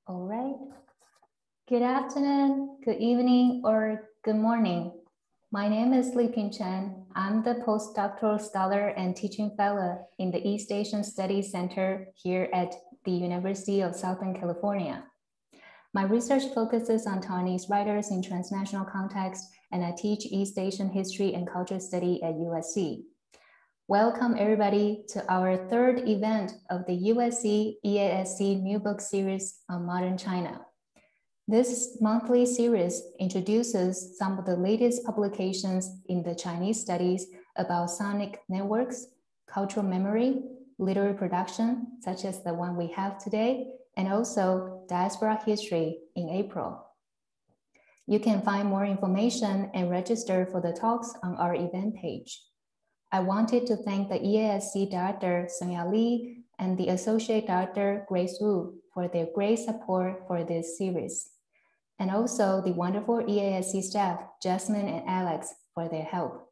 All right. Good afternoon, good evening, or good morning. My name is Li-Ping Chen. I'm the Postdoctoral Scholar and Teaching Fellow in the East Asian Studies Center here at the University of Southern California. My research focuses on Taiwanese writers in transnational context, and I teach East Asian history and culture study at USC. Welcome everybody to our third event of the USC EASC New Book Series on Modern China. This monthly series introduces some of the latest publications in the Chinese studies about sonic networks, cultural memory, literary production, such as the one we have today, and also diaspora history in April. You can find more information and register for the talks on our event page. I wanted to thank the EASC Director, Sonia Li, and the Associate Director, Grace Wu, for their great support for this series, and also the wonderful EASC staff, Jasmine and Alex, for their help.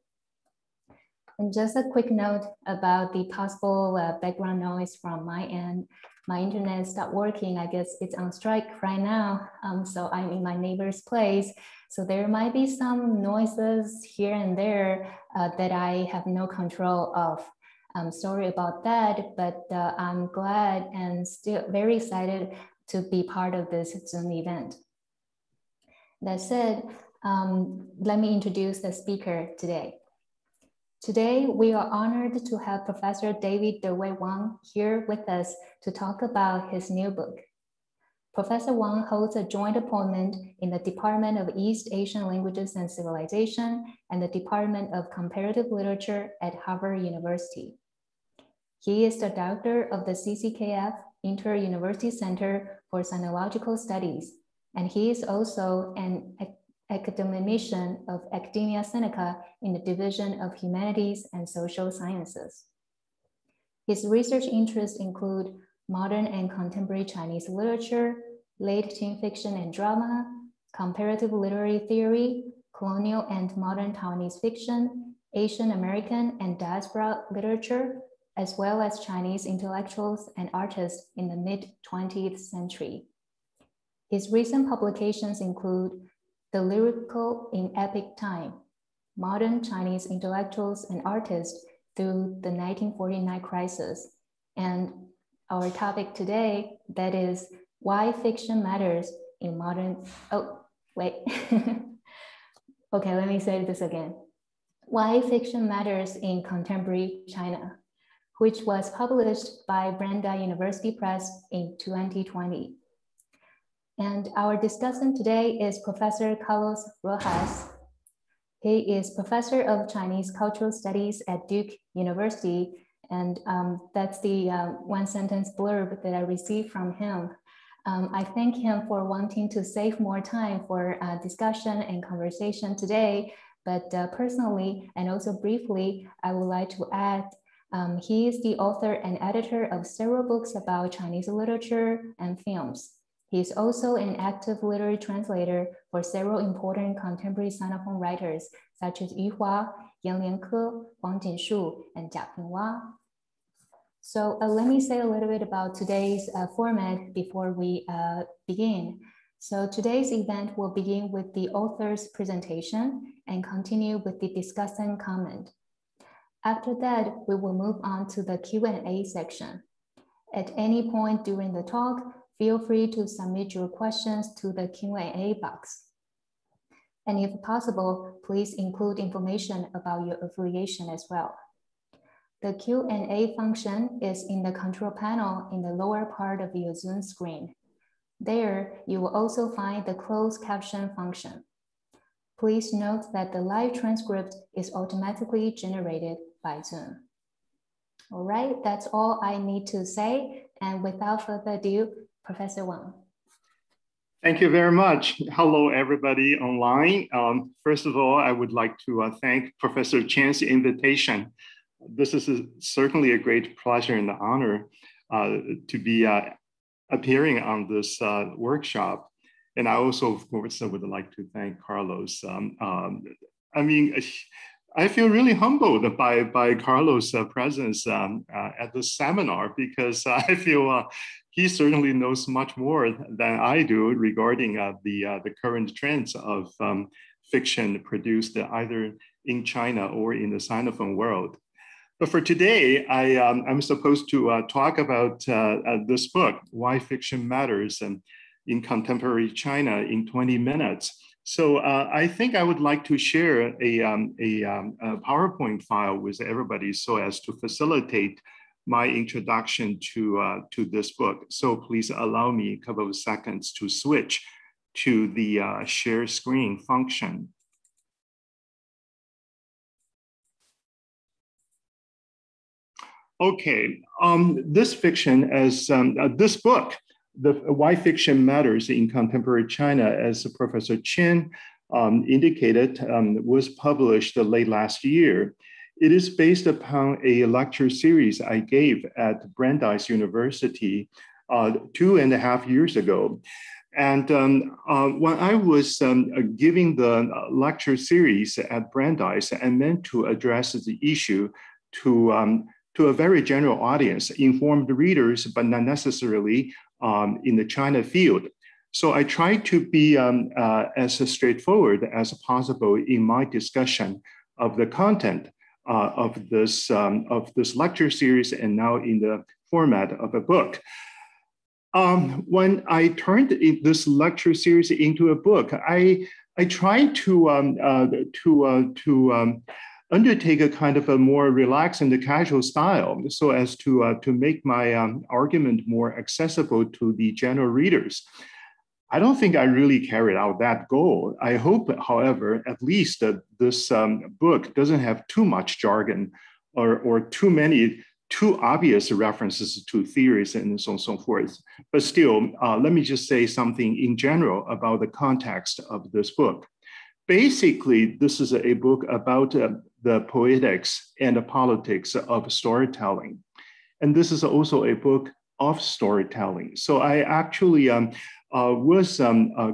And just a quick note about the possible background noise from my end. My internet stopped working. I guess it's on strike right now. So I'm in my neighbor's place. So there might be some noises here and there that I have no control of. I'm sorry about that, but I'm glad and still very excited to be part of this Zoom event. That said, let me introduce the speaker today. Today, we are honored to have Professor Der-wei Wang here with us to talk about his new book. Professor Wang holds a joint appointment in the Department of East Asian Languages and Civilization and the Department of Comparative Literature at Harvard University. He is the director of the CCKF Inter-University Center for Sinological Studies, and he is also an academician of Academia Sinica in the Division of Humanities and Social Sciences. His research interests include modern and contemporary Chinese literature, late teen fiction and drama, comparative literary theory, colonial and modern Taiwanese fiction, Asian American and diaspora literature, as well as Chinese intellectuals and artists in the mid-20th century. His recent publications include The Lyrical in Epic Time, Modern Chinese Intellectuals and Artists Through the 1949 Crisis, and our topic today, that is Why Fiction Matters in Modern, okay, let me say this again. Why Fiction Matters in Contemporary China, which was published by Brandeis University Press in 2020. And our discussant today is Professor Carlos Rojas. He is Professor of Chinese Cultural Studies at Duke University. And that's the one sentence blurb that I received from him. I thank him for wanting to save more time for discussion and conversation today. But personally, and also briefly, I would like to add, he is the author and editor of several books about Chinese literature and films. He is also an active literary translator for several important contemporary Sinophone writers, such as Yu Hua, Yan Lianke, Wang Jinshu, and Jia Pinghua. So let me say a little bit about today's format before we begin. So today's event will begin with the author's presentation and continue with the discussant comment. After that, we will move on to the Q&A section. At any point during the talk, feel free to submit your questions to the Q&A box. And if possible, please include information about your affiliation as well. The Q&A function is in the control panel in the lower part of your Zoom screen. There, you will also find the closed caption function. Please note that the live transcript is automatically generated by Zoom. All right, that's all I need to say. And without further ado, Professor Wang. Thank you very much. Hello, everybody online. First of all, I would like to thank Professor Chen's invitation. This is certainly a great pleasure and honor to be appearing on this workshop. And I also, of course, would like to thank Carlos. I mean, I feel really humbled by Carlos' presence at the seminar, because I feel he certainly knows much more than I do regarding the current trends of fiction produced either in China or in the Sinophone world. But for today, I'm supposed to talk about this book, Why Fiction Matters in Contemporary China, in 20 minutes. So I think I would like to share a PowerPoint file with everybody so as to facilitate my introduction to this book. So please allow me a couple of seconds to switch to the share screen function. Okay, this fiction as this book, Why Fiction Matters in Contemporary China, as Professor Chen indicated, was published late last year. It is based upon a lecture series I gave at Brandeis University 2.5 years ago. And when I was giving the lecture series at Brandeis, I meant to address the issue to a very general audience, informed readers, but not necessarily in the China field. So I tried to be as straightforward as possible in my discussion of the content of this lecture series, and now in the format of a book. When I turned this lecture series into a book, I tried to undertake a kind of a more relaxed and casual style, so as to make my argument more accessible to the general readers. I don't think I really carried out that goal. I hope, however, at least that this book doesn't have too much jargon or too obvious references to theories and so on and so forth. But still, let me just say something in general about the context of this book. Basically, this is a book about the poetics and the politics of storytelling. And this is also a book of storytelling. So I actually was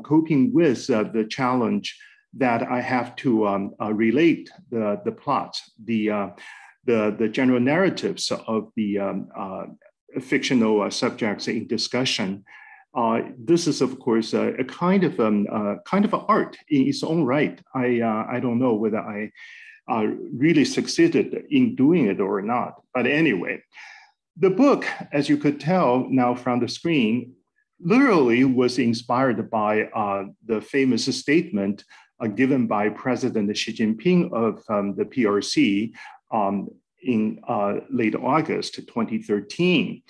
coping with the challenge that I have to relate the plot, the general narratives of the fictional subjects in discussion. This is, of course, a kind of art in its own right. I don't know whether I really succeeded in doing it or not. But anyway, the book, as you could tell now from the screen, literally was inspired by the famous statement given by President Xi Jinping of the PRC in late August 2013.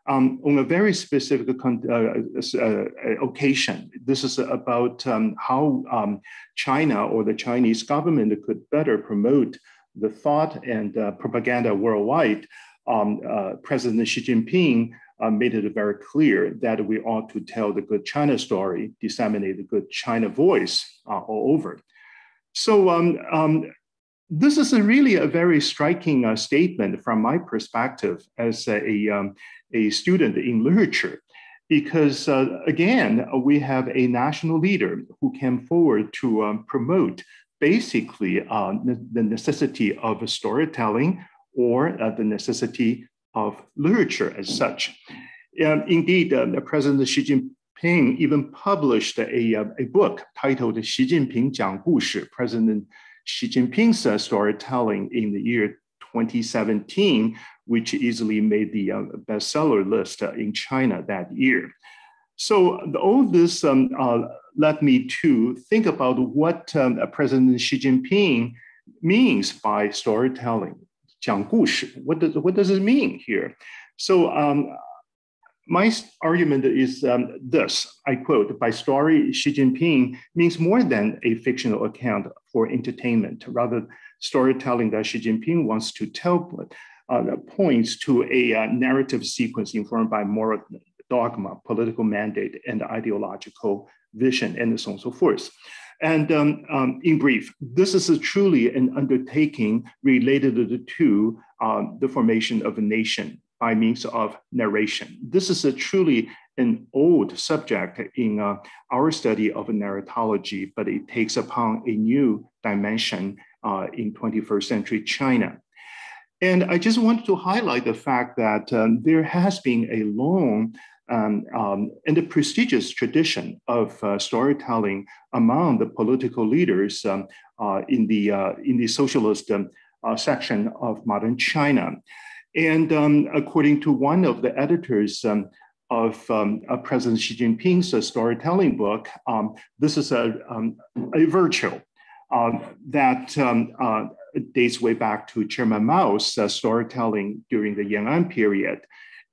On a very specific occasion. This is about how China or the Chinese government could better promote the thought and propaganda worldwide. President Xi Jinping made it very clear that we ought to tell the good China story, disseminate the good China voice all over. So this is really a very striking statement from my perspective as a student in literature, because again, we have a national leader who came forward to promote basically the necessity of storytelling or the necessity of literature as such. Indeed, President Xi Jinping even published a book titled Xi Jinping 讲故事, President Xi Jinping's storytelling in the year 2017, which easily made the bestseller list in China that year. So all this led me to think about what President Xi Jinping means by storytelling. 讲故事, what does it mean here? So my argument is this, I quote, by story, Xi Jinping means more than a fictional account for entertainment. Rather, storytelling that Xi Jinping wants to tell points to a narrative sequence informed by moral dogma, political mandate, and ideological vision, and so on and so forth. And in brief, this is truly an undertaking related to the formation of a nation by means of narration. This is truly an old subject in our study of narratology, but it takes upon a new dimension in 21st century China. And I just wanted to highlight the fact that there has been a long and a prestigious tradition of storytelling among the political leaders in the socialist section of modern China. And according to one of the editors of President Xi Jinping's storytelling book, this is a virtue that dates way back to Chairman Mao's storytelling during the Yan'an period.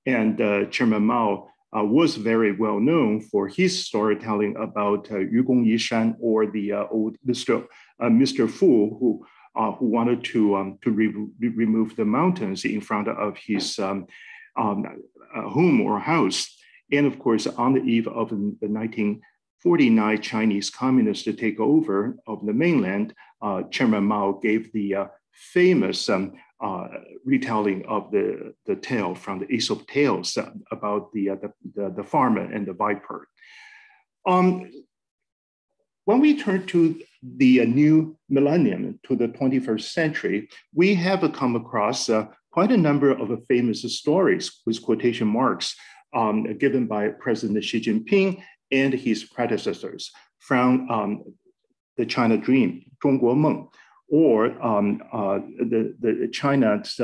And Chairman Mao was very well known for his storytelling about Yugong Yishan, or the old Mr. Fu, who wanted to remove the mountains in front of his home or house. And of course, on the eve of the 1949 Chinese communists to take over of the mainland, Chairman Mao gave the famous retelling of the tale from the Aesop tales about the farmer and the viper. When we turn to the new millennium, to the 21st century, we have come across quite a number of famous stories with quotation marks given by President Xi Jinping and his predecessors from the China Dream, 中国梦, or the China's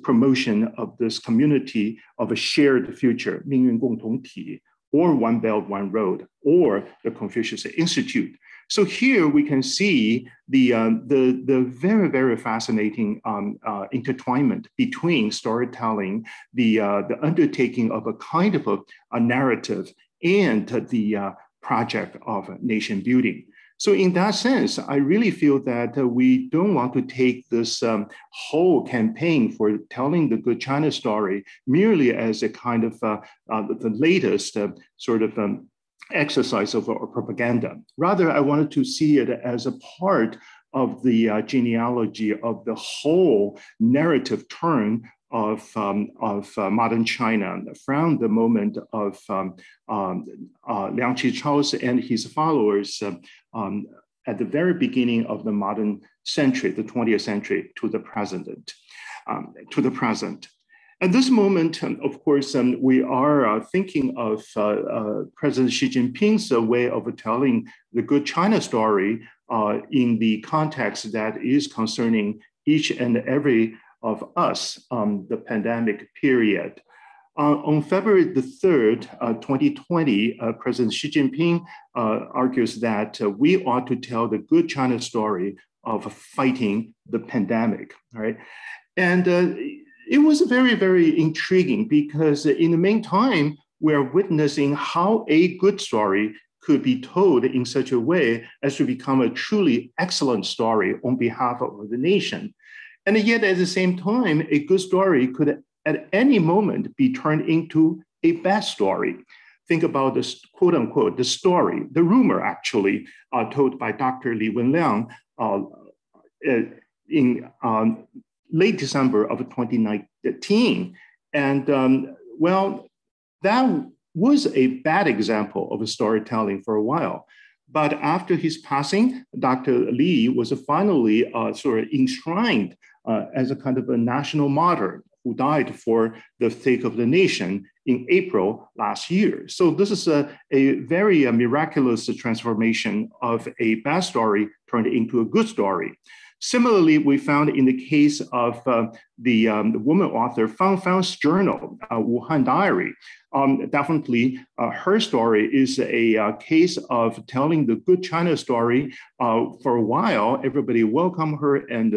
promotion of this community of a shared future, 命运共同体, or One Belt, One Road, or the Confucius Institute. So here we can see the very, very fascinating intertwinement between storytelling, the undertaking of a kind of a narrative, and the project of nation building. So in that sense, I really feel that we don't want to take this whole campaign for telling the good China story merely as a kind of the latest sort of exercise of propaganda. Rather, I wanted to see it as a part of the genealogy of the whole narrative turn of modern China from the moment of Liang Qichao's and his followers at the very beginning of the modern century, the 20th century, to the present. At this moment, of course, we are thinking of President Xi Jinping's way of telling the good China story in the context that is concerning each and every of us, the pandemic period. On February the 3rd, 2020, President Xi Jinping argues that we ought to tell the good China story of fighting the pandemic, right? And it was very, very intriguing because in the meantime, we're witnessing how a good story could be told in such a way as to become a truly excellent story on behalf of the nation. And yet at the same time, a good story could at any moment be turned into a bad story. Think about this quote unquote, the story, the rumor actually told by Dr. Li Wenliang in late December of 2019. And well, that was a bad example of storytelling for a while. But after his passing, Dr. Li was finally sort of enshrined as a kind of a national martyr who died for the sake of the nation in April last year. So this is a very miraculous transformation of a bad story turned into a good story. Similarly, we found in the case of the woman author Fang Fang's journal, Wuhan Diary, definitely her story is a case of telling the good China story. For a while, everybody welcomed her and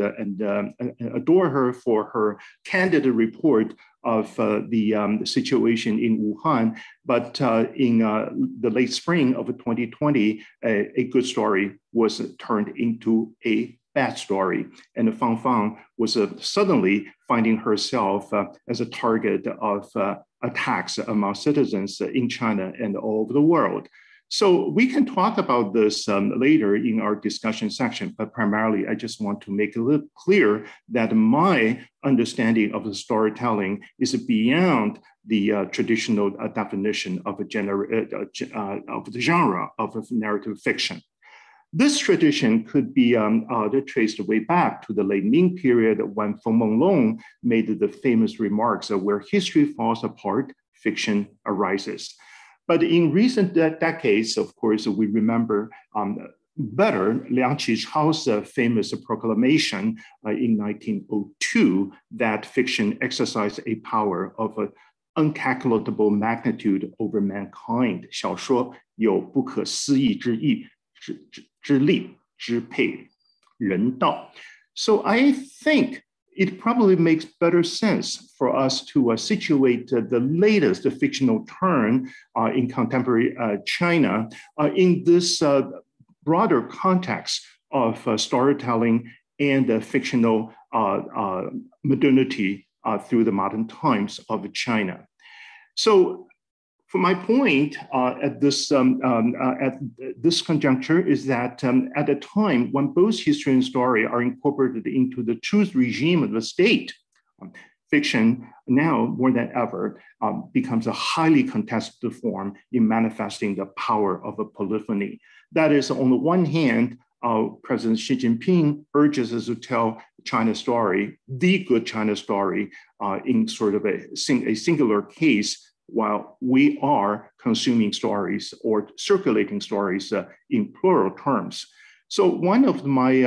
adore her for her candid report of the situation in Wuhan. But in the late spring of 2020, a good story was turned into a bad story. And Fang Fang was suddenly finding herself as a target of attacks among citizens in China and all over the world. So we can talk about this later in our discussion section, but primarily I just want to make it clear that my understanding of the storytelling is beyond the traditional definition of the genre of narrative fiction. This tradition could be traced way back to the late Ming period when Feng Menglong made the famous remarks of where history falls apart, fiction arises. But in recent decades, of course, we remember better Liang Qichao's famous proclamation in 1902 that fiction exercised a power of uncalculable magnitude over mankind. 小说有不可思议之意，之力，支配人道. So I think it probably makes better sense for us to situate the latest fictional turn in contemporary China in this broader context of storytelling and fictional modernity through the modern times of China. So for my point at this conjuncture is that at a time when both history and story are incorporated into the truth regime of the state, fiction now more than ever becomes a highly contested form in manifesting the power of a polyphony. That is, on the one hand, President Xi Jinping urges us to tell China's story, the good China story, in sort of a singular case, while we are consuming stories or circulating stories in plural terms. So one of my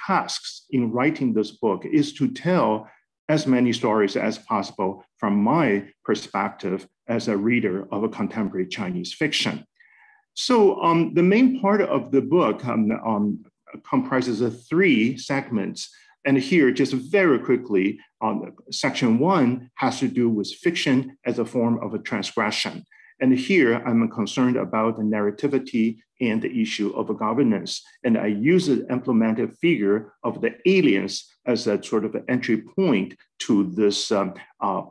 tasks in writing this book is to tell as many stories as possible from my perspective as a reader of a contemporary Chinese fiction. So the main part of the book comprises of 3 segments. And here, just very quickly, section 1 has to do with fiction as a form of a transgression. And here, I'm concerned about the narrativity and the issue of governance. And I use the emblematic figure of the aliens as a sort of an entry point to this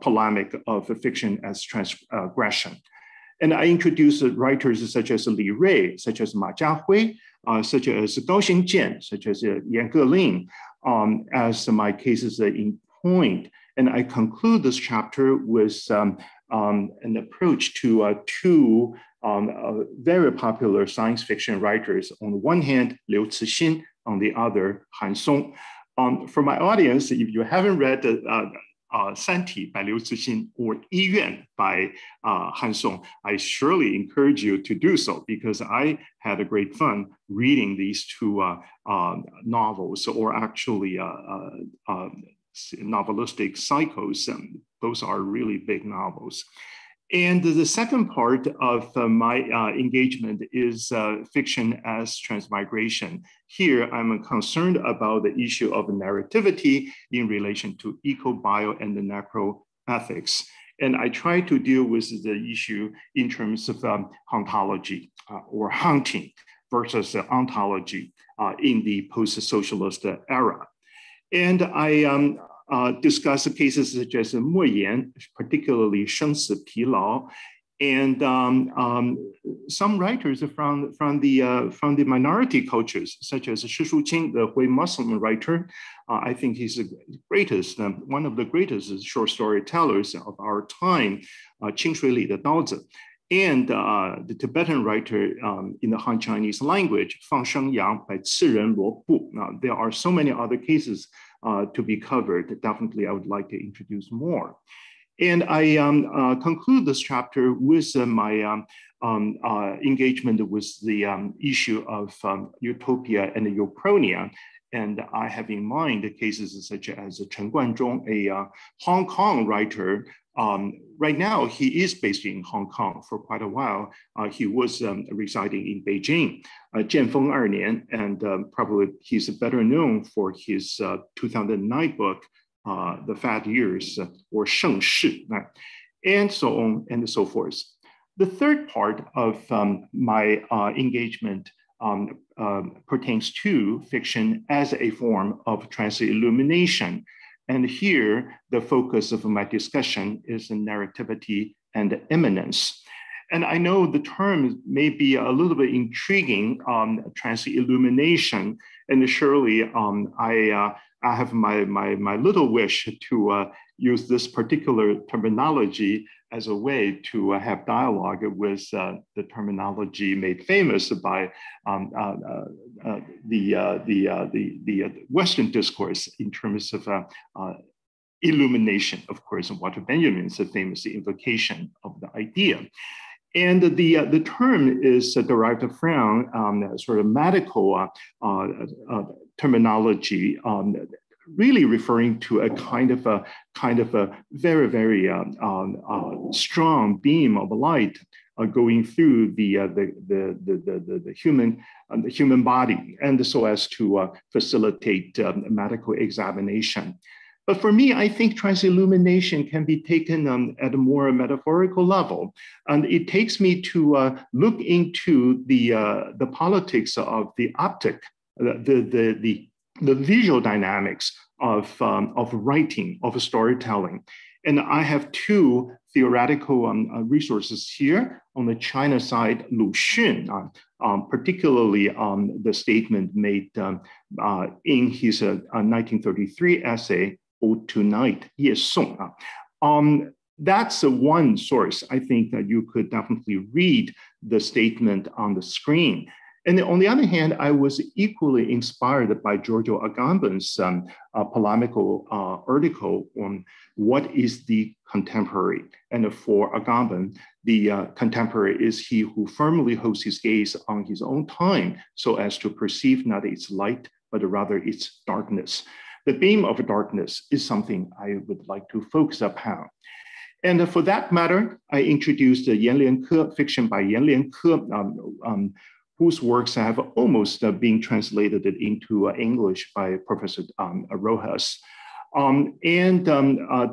polemic of fiction as transgression. And I introduced writers such as Li Rui, such as Ma Jiahui, such as Gao Xingjian, such as Yan Geling, as my cases in point. And I conclude this chapter with an approach to 2 very popular science fiction writers. On the one hand, Liu Cixin, on the other, Han Song. For my audience, if you haven't read 三体 by Liu Cixin or 医院 by Han Song, I surely encourage you to do so because I had a great fun reading these 2 novels, or actually novelistic cycles. Those are really big novels. And the second part of my engagement is fiction as transmigration. Here, I'm concerned about the issue of narrativity in relation to eco, bio, and the necroethics. And I try to deal with the issue in terms of hauntology or haunting versus ontology in the post-socialist era. And I discuss cases such as 莫言, particularly 生死疲劳, and some writers from the minority cultures, such as Shi Shuqing, the Hui Muslim writer. I think he's the greatest, one of the greatest short storytellers of our time, Qing Shui Li de Daozi. And the Tibetan writer in the Han Chinese language, Fang Shengyang by Ciren Luo Bu. Now, there are so many other cases to be covered. Definitely, I would like to introduce more. And I conclude this chapter with my engagement with the issue of utopia and Upronia. And I have in mind the cases such as Chen Guanzhong, a Hong Kong writer. Right now, he is based in Hong Kong for quite a while. He was residing in Beijing, 建丰2年, and probably he's better known for his 2009 book, The Fat Years, or 盛世, and so on and so forth. The third part of my engagement pertains to fiction as a form of trans-illumination. And here, the focus of my discussion is narrativity and immanence. And I know the term may be a little bit intriguing, trans-illumination, and surely I I have my little wish to use this particular terminology as a way to have dialogue with the terminology made famous by the Western discourse in terms of illumination, of course, and Walter Benjamin's famous invocation of the idea. And the term is derived from sort of medical terminology, really referring to a kind of a very, very strong beam of light going through the human body, and so as to facilitate medical examination. But for me, I think transillumination can be taken at a more metaphorical level. And it takes me to look into the politics of the optic, the visual dynamics of writing, of storytelling. And I have two theoretical resources here. On the China side, Lu Xun, particularly the statement made in his 1933 essay, Ode to Night, Ye Song. That's one source. I think that you could definitely read the statement on the screen. And on the other hand, I was equally inspired by Giorgio Agamben's polemical article on what is the contemporary. And for Agamben, the contemporary is he who firmly holds his gaze on his own time so as to perceive not its light, but rather its darkness. The beam of darkness is something I would like to focus upon. And for that matter, I introduced Yan Lianke, fiction by Yan Lianke, whose works have almost been translated into English by Professor Rojas.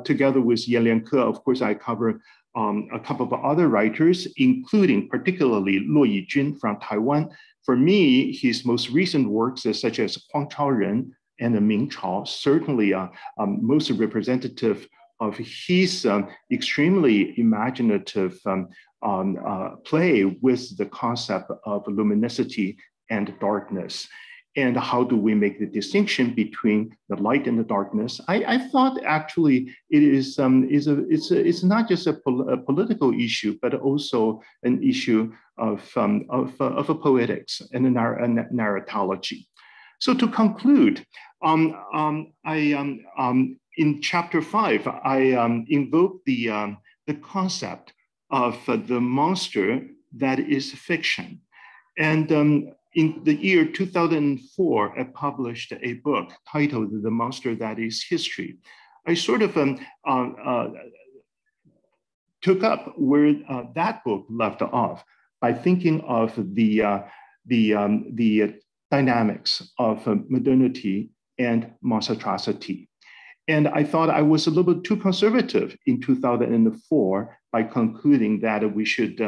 Together with Yan Lianke, of course, I cover a couple of other writers, including particularly Luo Yijun from Taiwan. For me, his most recent works, such as Huang Chaoren and Ming Chao, certainly most representative of his extremely imaginative play with the concept of luminosity and darkness. And how do we make the distinction between the light and the darkness? I thought actually it's not just a political issue, but also an issue of a poetics and a narratology. So to conclude, in chapter 5, I invoke the concept of the monster that is fiction. And in the year 2004, I published a book titled The Monster That Is History. I sort of took up where that book left off by thinking of the dynamics of modernity and monstrosity. And I thought I was a little bit too conservative in 2004 by concluding that we should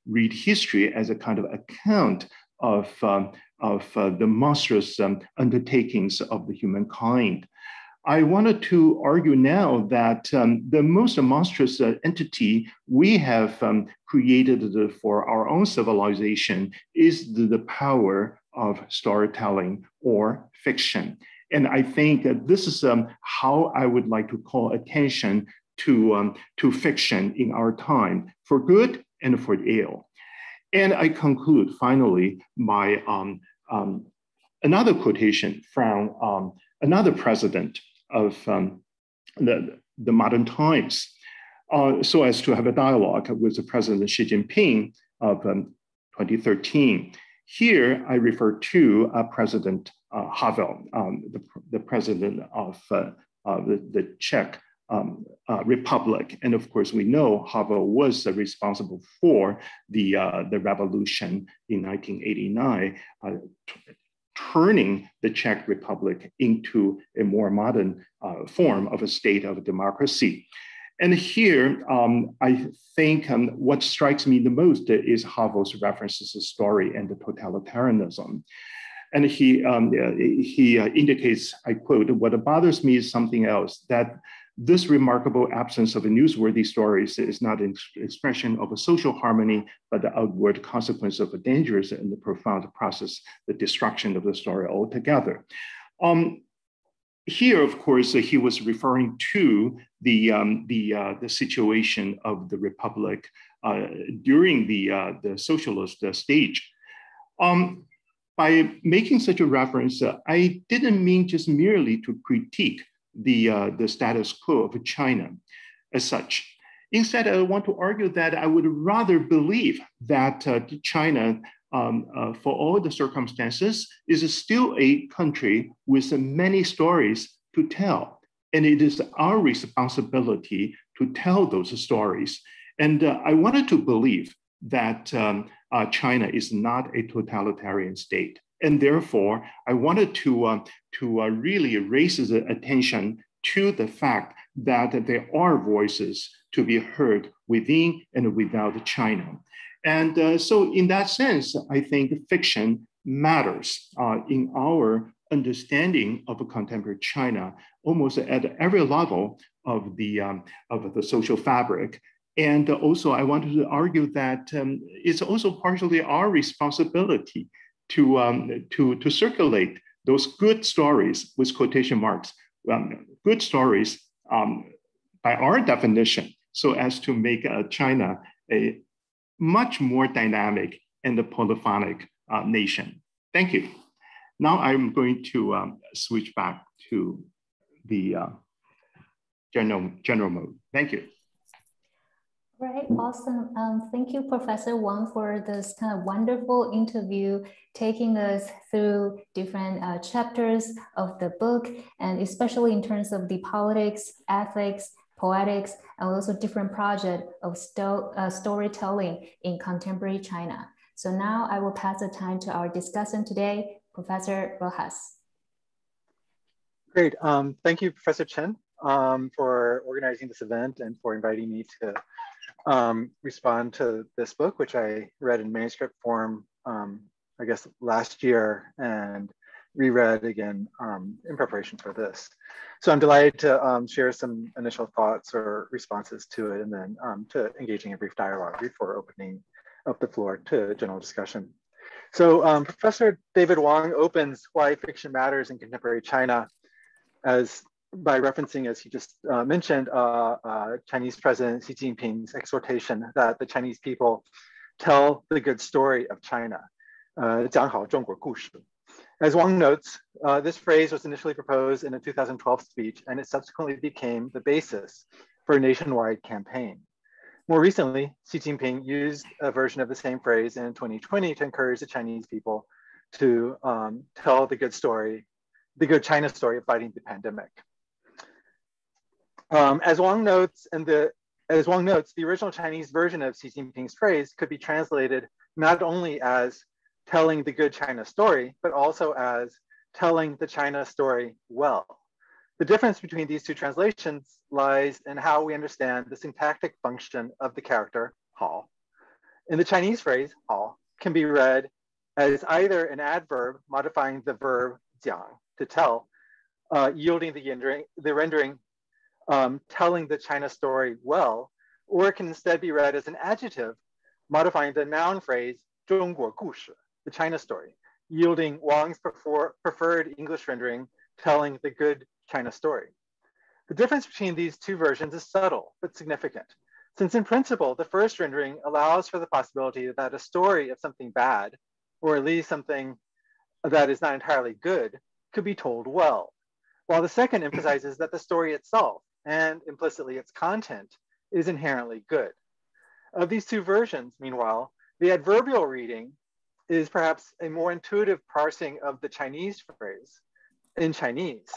read history as a kind of account of the monstrous undertakings of the humankind. I wanted to argue now that the most monstrous entity we have created for our own civilization is the power of storytelling or fiction. And I think that this is how I would like to call attention to fiction in our time, for good and for ill. And I conclude finally by another quotation from another president of the modern times, so as to have a dialogue with the President Xi Jinping of 2013. Here I refer to President Havel, the president of the Czech Republic. And of course, we know Havel was responsible for the revolution in 1989, turning the Czech Republic into a more modern form of a state of democracy. And here, I think what strikes me the most is Havel's references to story and the totalitarianism. And he indicates, I quote, "What bothers me is something else, that this remarkable absence of newsworthy stories is not an expression of a social harmony, but the outward consequence of a dangerous and profound process, the destruction of the story altogether." here, of course, he was referring to the situation of the Republic during the socialist stage. By making such a reference, I didn't mean just merely to critique the status quo of China as such. Instead, I want to argue that I would rather believe that China, for all the circumstances, is still a country with many stories to tell. And it is our responsibility to tell those stories. And I wanted to believe that China is not a totalitarian state. And therefore, I wanted to really raise the attention to the fact that there are voices to be heard within and without China. And so in that sense, I think fiction matters in our understanding of contemporary China, almost at every level of the social fabric. And also, I wanted to argue that it's also partially our responsibility to circulate those good stories with quotation marks, good stories by our definition, so as to make China a much more dynamic and a polyphonic nation. Thank you. Now I'm going to switch back to the general mode. Thank you. Right, awesome. Thank you, Professor Wang, for this kind of wonderful interview, taking us through different chapters of the book, and especially in terms of the politics, ethics, poetics, and also different projects of storytelling in contemporary China. So now I will pass the time to our discussant today, Professor Rojas. Great, thank you, Professor Chen, for organizing this event and for inviting me to respond to this book, which I read in manuscript form, I guess last year, and reread again in preparation for this. So I'm delighted to share some initial thoughts or responses to it, and then to engaging a brief dialogue before opening up the floor to general discussion. So Professor David Wong opens Why Fiction Matters in Contemporary China as by referencing, as he just mentioned, Chinese President Xi Jinping's exhortation that the Chinese people tell the good story of China. 讲好中国故事. As Wong notes, this phrase was initially proposed in a 2012 speech, and it subsequently became the basis for a nationwide campaign. More recently, Xi Jinping used a version of the same phrase in 2020 to encourage the Chinese people to tell the good story, the good China story of fighting the pandemic. As Wong notes, the original Chinese version of Xi Jinping's phrase could be translated not only as telling the good China story, but also as telling the China story well. The difference between these two translations lies in how we understand the syntactic function of the character hao. In the Chinese phrase, hao can be read as either an adverb modifying the verb jiang, to tell, yielding the rendering telling the China story well, or it can instead be read as an adjective modifying the noun phrase 中国故事, the China story, yielding Wang's preferred English rendering telling the good China story. The difference between these two versions is subtle but significant, since in principle, the first rendering allows for the possibility that a story of something bad, or at least something that is not entirely good, could be told well, while the second emphasizes that the story itself, and implicitly its content, is inherently good. Of these two versions, meanwhile, the adverbial reading is perhaps a more intuitive parsing of the Chinese phrase in Chinese,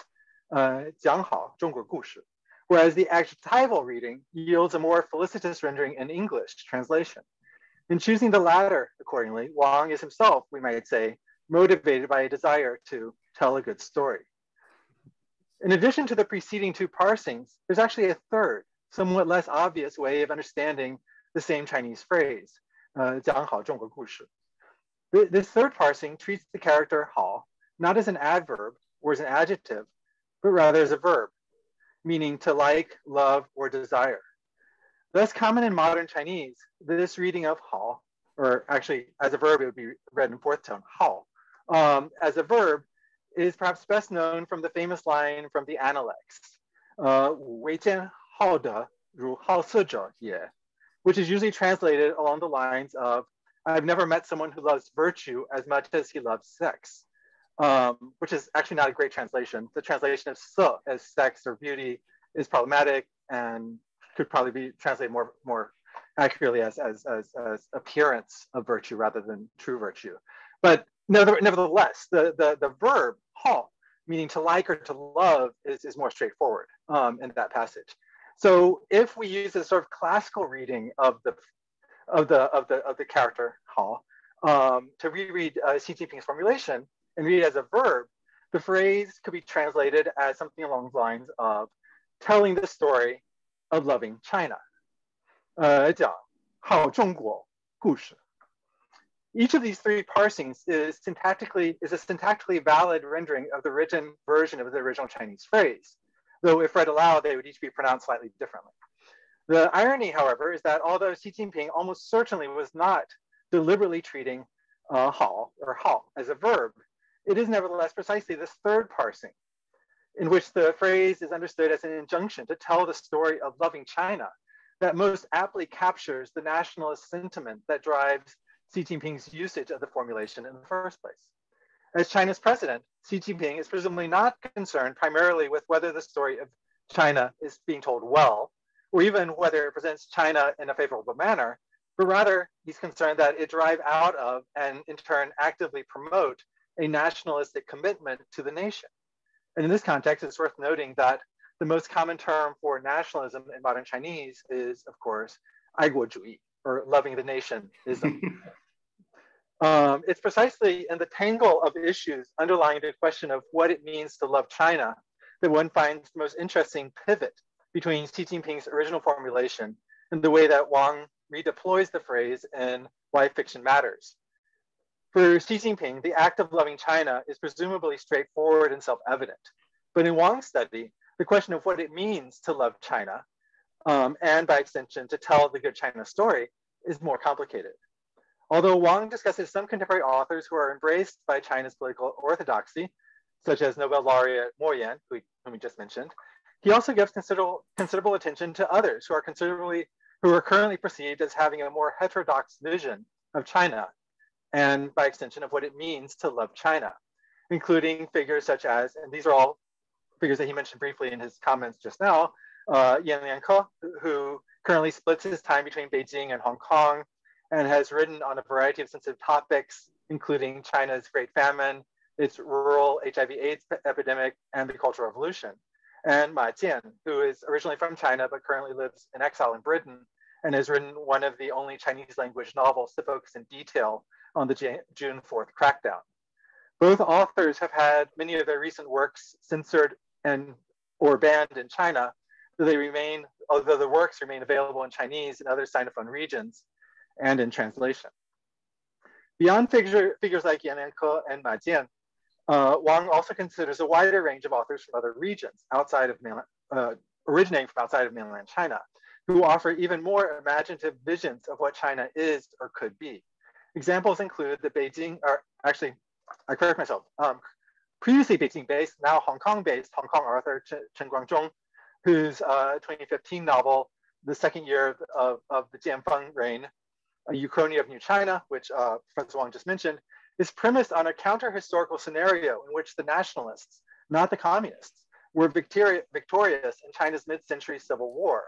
讲好中国故事, whereas the adjectival reading yields a more felicitous rendering in English translation. In choosing the latter, accordingly, Wang is himself, we might say, motivated by a desire to tell a good story. In addition to the preceding two parsings, there's actually a third, somewhat less obvious way of understanding the same Chinese phrase, 讲好中国故事. This third parsing treats the character hao not as an adverb or as an adjective, but rather as a verb, meaning to like, love, or desire. Less common in modern Chinese, this reading of hao, or actually as a verb, it would be read in fourth tone, hao, as a verb, is perhaps best known from the famous line from the Analects, 为见好的如好色者也, which is usually translated along the lines of, I've never met someone who loves virtue as much as he loves sex, which is actually not a great translation. The translation of se as sex or beauty is problematic and could probably be translated more accurately as appearance of virtue rather than true virtue. But nevertheless, the verb hao, meaning to like or to love, is more straightforward in that passage. So if we use a sort of classical reading of the character hao to reread Xi Jinping's formulation and read it as a verb, the phrase could be translated as something along the lines of telling the story of loving China. 讲好中国故事. Each of these three parsings is a syntactically valid rendering of the written version of the original Chinese phrase, though if read aloud, they would each be pronounced slightly differently. The irony, however, is that although Xi Jinping almost certainly was not deliberately treating hao or hao as a verb, it is nevertheless precisely this third parsing in which the phrase is understood as an injunction to tell the story of loving China that most aptly captures the nationalist sentiment that drives Xi Jinping's usage of the formulation in the first place. As China's president, Xi Jinping is presumably not concerned primarily with whether the story of China is being told well, or even whether it presents China in a favorable manner, but rather he's concerned that it drive out of and in turn actively promote a nationalistic commitment to the nation. And in this context, it's worth noting that the most common term for nationalism in modern Chinese is, of course, 爱国主义, or loving the nation-ism. It's precisely in the tangle of issues underlying the question of what it means to love China that one finds the most interesting pivot between Xi Jinping's original formulation and the way that Wang redeploys the phrase in Why Fiction Matters. For Xi Jinping, the act of loving China is presumably straightforward and self-evident. But in Wang's study, the question of what it means to love China, and by extension, to tell the good China story, is more complicated. Although Wang discusses some contemporary authors who are embraced by China's political orthodoxy, such as Nobel laureate Mo Yan, whom we just mentioned, he also gives considerable attention to others who are currently perceived as having a more heterodox vision of China, and by extension of what it means to love China, including figures such as, and these are all figures that he mentioned briefly in his comments just now, Yan Lianke, who currently splits his time between Beijing and Hong Kong, and has written on a variety of sensitive topics, including China's Great Famine, its rural HIV/AIDS epidemic, and the Cultural Revolution. And Ma Jian, who is originally from China, but currently lives in exile in Britain, and has written one of the only Chinese language novels to focus in detail on the June 4th crackdown. Both authors have had many of their recent works censored or banned in China, although the works remain available in Chinese and other Sinophone regions and in translation. Beyond figures like Yan Lianke and Ma Jian, Wang also considers a wider range of authors from other regions originating from outside of mainland China, who offer even more imaginative visions of what China is or could be. Examples include the Beijing, or actually, I correct myself, previously Beijing-based, now Hong Kong-based Hong Kong author Chen Guangzhong, whose 2015 novel, The Second Year of the Jianfeng Reign, A Uchronia of New China, which Professor Wang just mentioned, is premised on a counter-historical scenario in which the nationalists, not the communists, were victorious in China's mid-century civil war,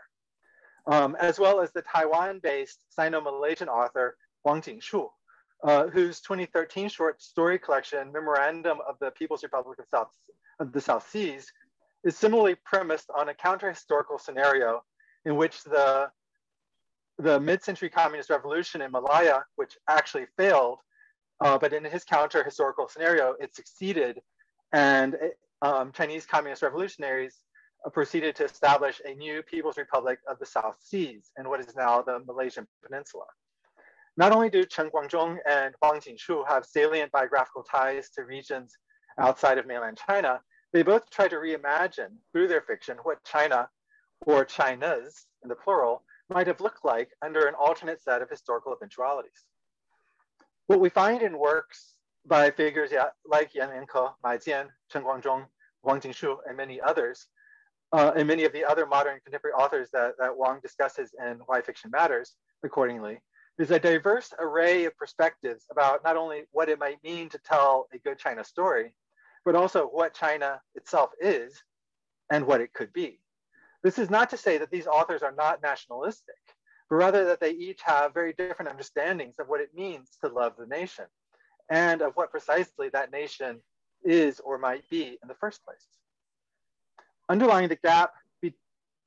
as well as the Taiwan-based Sino-Malaysian author Wang Jingshu, whose 2013 short story collection, Memorandum of the People's Republic of the South Seas, is similarly premised on a counter-historical scenario in which the mid-century communist revolution in Malaya, which actually failed, but in his counter-historical scenario, it succeeded, and Chinese communist revolutionaries proceeded to establish a new People's Republic of the South Seas in what is now the Malaysian Peninsula. Not only do Chen Guangzhong and Wang Jingshu have salient biographical ties to regions outside of mainland China, they both try to reimagine through their fiction what China, or Chinas in the plural, might have looked like under an alternate set of historical eventualities. What we find in works by figures like Yan Lianke, Mai Jian, Chen Guangzhong, Wang Jingshu, and many others, and many of the other modern contemporary authors that Wang discusses in Why Fiction Matters, accordingly, there's a diverse array of perspectives about not only what it might mean to tell a good China story, but also what China itself is and what it could be. This is not to say that these authors are not nationalistic, but rather that they each have very different understandings of what it means to love the nation and of what precisely that nation is or might be in the first place. Underlying the gap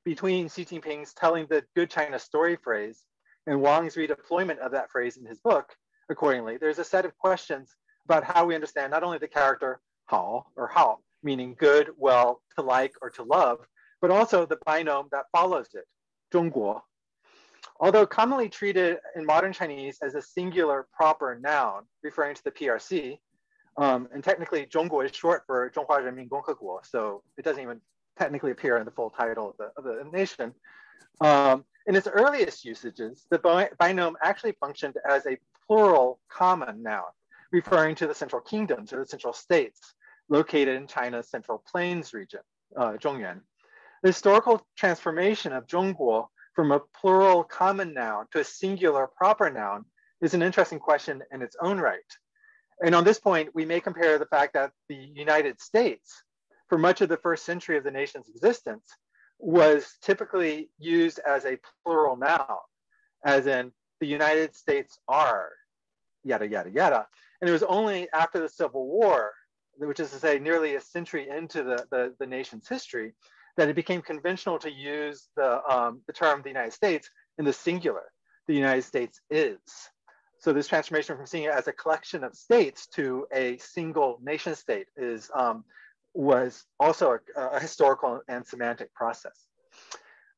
between Xi Jinping's telling the good China story phrase and Wang's redeployment of that phrase in his book, accordingly, there's a set of questions about how we understand not only the character hao or hao, meaning good, well, to like, or to love, but also the binomial that follows it, 中国. Although commonly treated in modern Chinese as a singular proper noun, referring to the PRC, and technically 中国 is short for 中华人民共和国, so it doesn't even technically appear in the full title of the nation. In its earliest usages, the binomial actually functioned as a plural common noun, referring to the central kingdoms or the central states located in China's Central Plains region, Zhongyuan. The historical transformation of 中国 from a plural common noun to a singular proper noun is an interesting question in its own right. And on this point, we may compare the fact that the United States, for much of the first century of the nation's existence, was typically used as a plural noun, as in the United States are, yada, yada, yada. And it was only after the Civil War, which is to say nearly a century into the nation's history, that it became conventional to use the term the United States in the singular. The United States is. So this transformation from seeing it as a collection of states to a single nation state was also a historical and semantic process.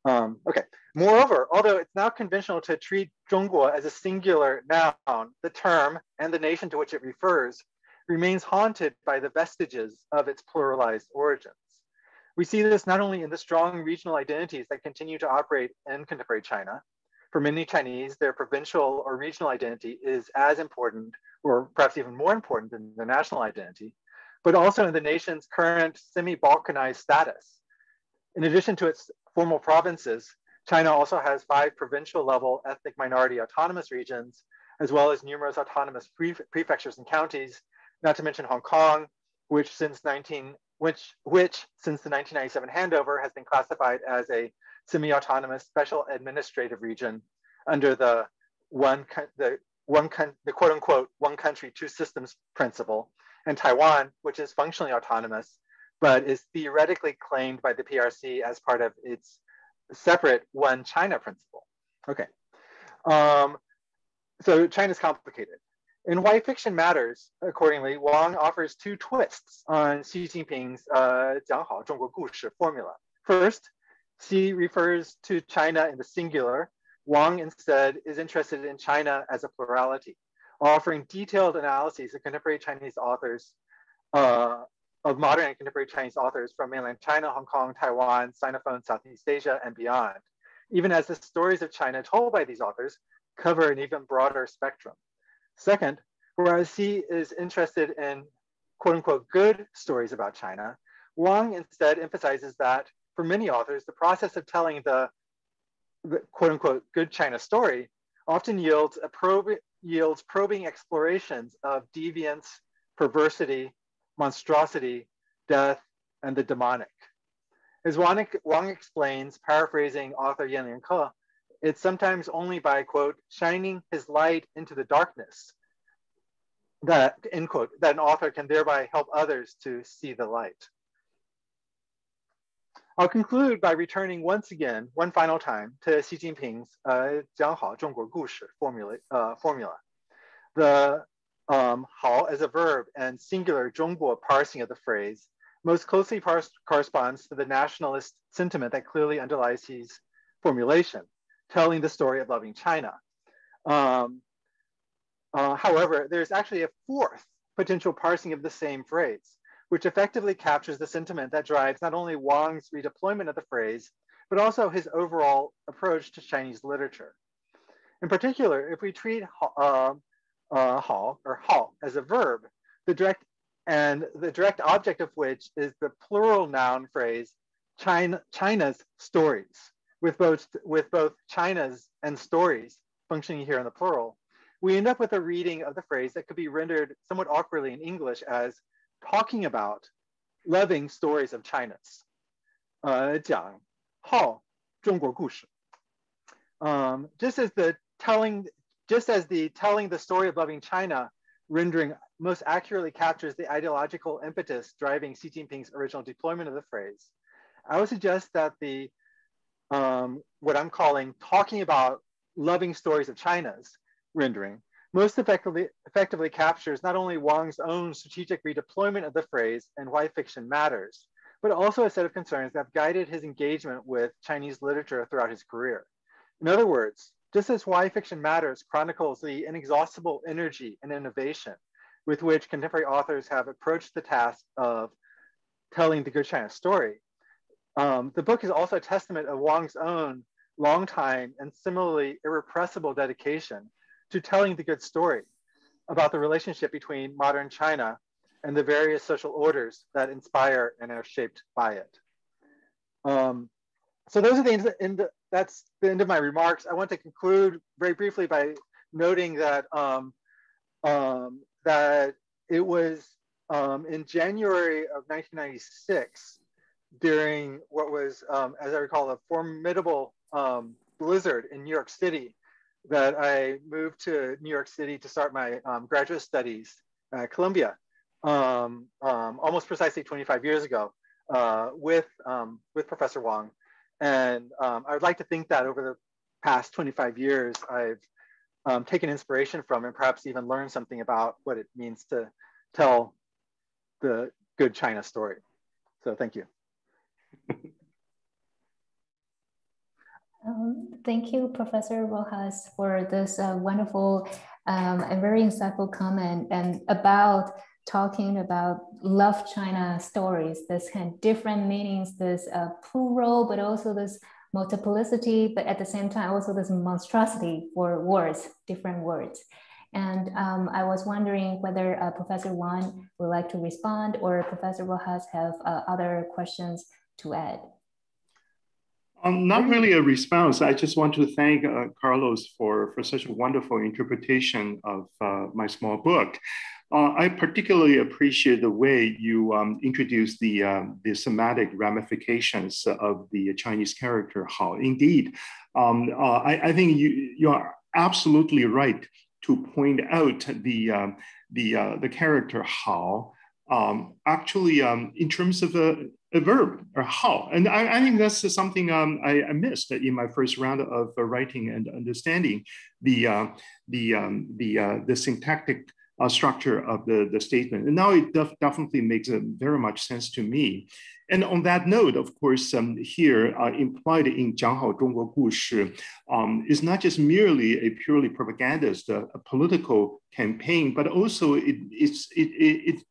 Okay. Moreover, although it's now conventional to treat 中国 as a singular noun, the term and the nation to which it refers remains haunted by the vestiges of its pluralized origins. We see this not only in the strong regional identities that continue to operate in contemporary China. For many Chinese, their provincial or regional identity is as important, or perhaps even more important than the national identity, but also in the nation's current semi-Balkanized status. In addition to its formal provinces, China also has 5 provincial level ethnic minority autonomous regions, as well as numerous autonomous prefectures and counties, not to mention Hong Kong, which since the 1997 handover has been classified as a semi-autonomous special administrative region under the quote-unquote one country, two systems principle, and Taiwan, which is functionally autonomous, but is theoretically claimed by the PRC as part of its separate one China principle. Okay, so China's complicated. In Why Fiction Matters, accordingly, Wang offers 2 twists on Xi Jinping's 讲好中国故事 formula. First, Xi refers to China in the singular. Wang instead is interested in China as a plurality, offering detailed analyses of contemporary Chinese authors, of modern and contemporary Chinese authors from mainland China, Hong Kong, Taiwan, Sinophone, Southeast Asia, and beyond, even as the stories of China told by these authors cover an even broader spectrum. Second, whereas Xi is interested in quote unquote good stories about China, Wang instead emphasizes that for many authors, the process of telling the quote unquote good China story often yields probing explorations of deviance, perversity, monstrosity, death, and the demonic. As Wang explains, paraphrasing author Yan Lianke, it's sometimes only by, quote, shining his light into the darkness that, end quote, that an author can thereby help others to see the light. I'll conclude by returning once again, one final time, to Xi Jinping's 讲好中国故事 formula. The 好 as a verb and singular 中国 parsing of the phrase most closely corresponds to the nationalist sentiment that clearly underlies his formulation, telling the story of loving China. However, there's actually a 4th potential parsing of the same phrase, which effectively captures the sentiment that drives not only Wang's redeployment of the phrase, but also his overall approach to Chinese literature. In particular, if we treat hao or hao as a verb, the direct object of which is the plural noun phrase, China's stories, with both China's and stories functioning here in the plural. We end up with a reading of the phrase that could be rendered somewhat awkwardly in English as talking about loving stories of China's. 讲好中国故事. Just as the telling the story of loving China rendering most accurately captures the ideological impetus driving Xi Jinping's original deployment of the phrase, I would suggest that the what I'm calling talking about loving stories of China's rendering most effectively captures not only Wang's own strategic redeployment of the phrase and why fiction matters, but also a set of concerns that have guided his engagement with Chinese literature throughout his career. In other words, just as Why Fiction Matters chronicles the inexhaustible energy and innovation with which contemporary authors have approached the task of telling the good China story, the book is also a testament of Wang's own long time and similarly irrepressible dedication to telling the good story about the relationship between modern China and the various social orders that inspire and are shaped by it. So those are that's the end of my remarks. I want to conclude very briefly by noting that that it was in January of 1996, during what was, as I recall, a formidable blizzard in New York City, that I moved to New York City to start my graduate studies at Columbia, almost precisely 25 years ago, with Professor Wong. And I would like to think that over the past 25 years, I've taken inspiration from and perhaps even learned something about what it means to tell the good China story. So thank you. Thank you, Professor Rojas, for this wonderful and very insightful comment and about talking about love China stories, this kind of different meanings, this plural, but also this multiplicity, but at the same time, also this monstrosity for words, different words. And I was wondering whether Professor Wang would like to respond or Professor Rojas have other questions to add. Not really a response. I just want to thank Carlos for such a wonderful interpretation of my small book. I particularly appreciate the way you introduced the semantic ramifications of the Chinese character Hao. Indeed, I think you are absolutely right to point out the character Hao actually in terms of a verb or Hao, and I think that's something I missed in my first round of writing and understanding the syntactic structure of the statement. And now it definitely makes very much sense to me. And on that note, of course, here implied in 讲好中国故事 is not just merely a purely propagandist, a political campaign, but also it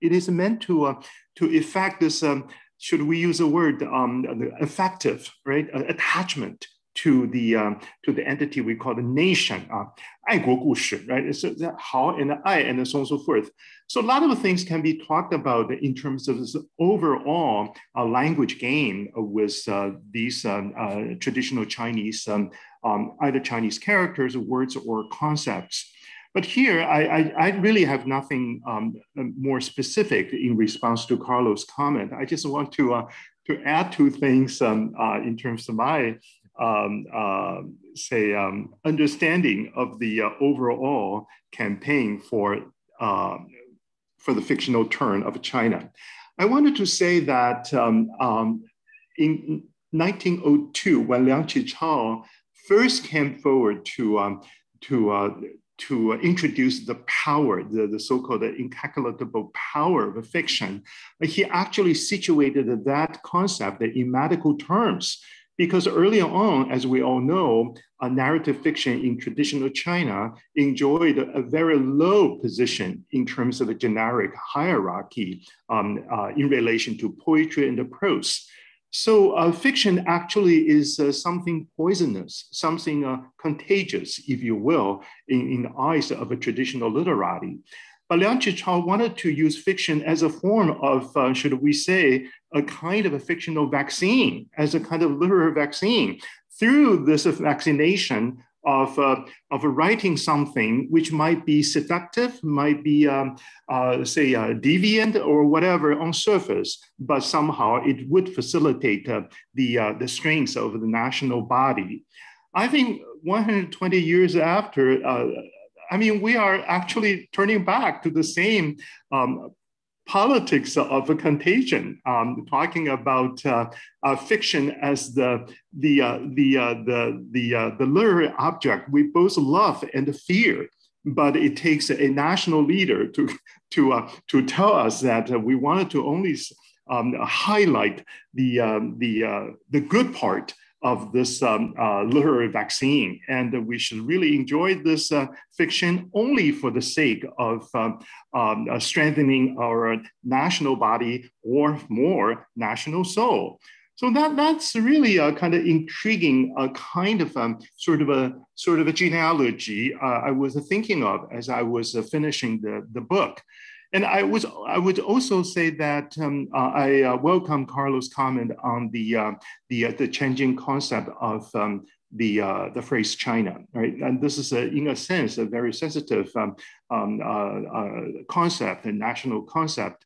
is meant to effect this, should we use a word, effective, right, attachment to the entity we call the nation, 爱国故事, right? It's how and I and so on and so forth. So a lot of things can be talked about in terms of this overall language game with these traditional Chinese, either Chinese characters, words, or concepts. But here, I really have nothing more specific in response to Carlos' comment. I just want to add two things in terms of my understanding of the overall campaign for the fictional turn of China. I wanted to say that in 1902, when Liang Qichao first came forward to introduce the power, the so-called incalculable power of fiction, he actually situated that concept in medical terms. Because earlier on, as we all know, narrative fiction in traditional China enjoyed a very low position in terms of a generic hierarchy in relation to poetry and the prose. So fiction actually is something poisonous, something contagious, if you will, in the eyes of a traditional literati. But Liang Qichao wanted to use fiction as a form of, should we say, a kind of a fictional vaccine, as a kind of literary vaccine. Through this vaccination of writing something which might be seductive, might be, deviant or whatever on surface, but somehow it would facilitate the strength of the national body. I think 120 years after, we are actually turning back to the same politics of a contagion, talking about fiction as the literary object we both love and fear. But it takes a national leader to tell us that we wanted to only highlight the good part of this literary vaccine. And we should really enjoy this fiction only for the sake of strengthening our national body or more national soul. So that's really a kind of intriguing, kind of sort of a genealogy I was thinking of as I was finishing the book. And I would also say that I welcome Carlos' comment on the changing concept of the phrase China, right? And this is, in a sense, a very sensitive concept, a national concept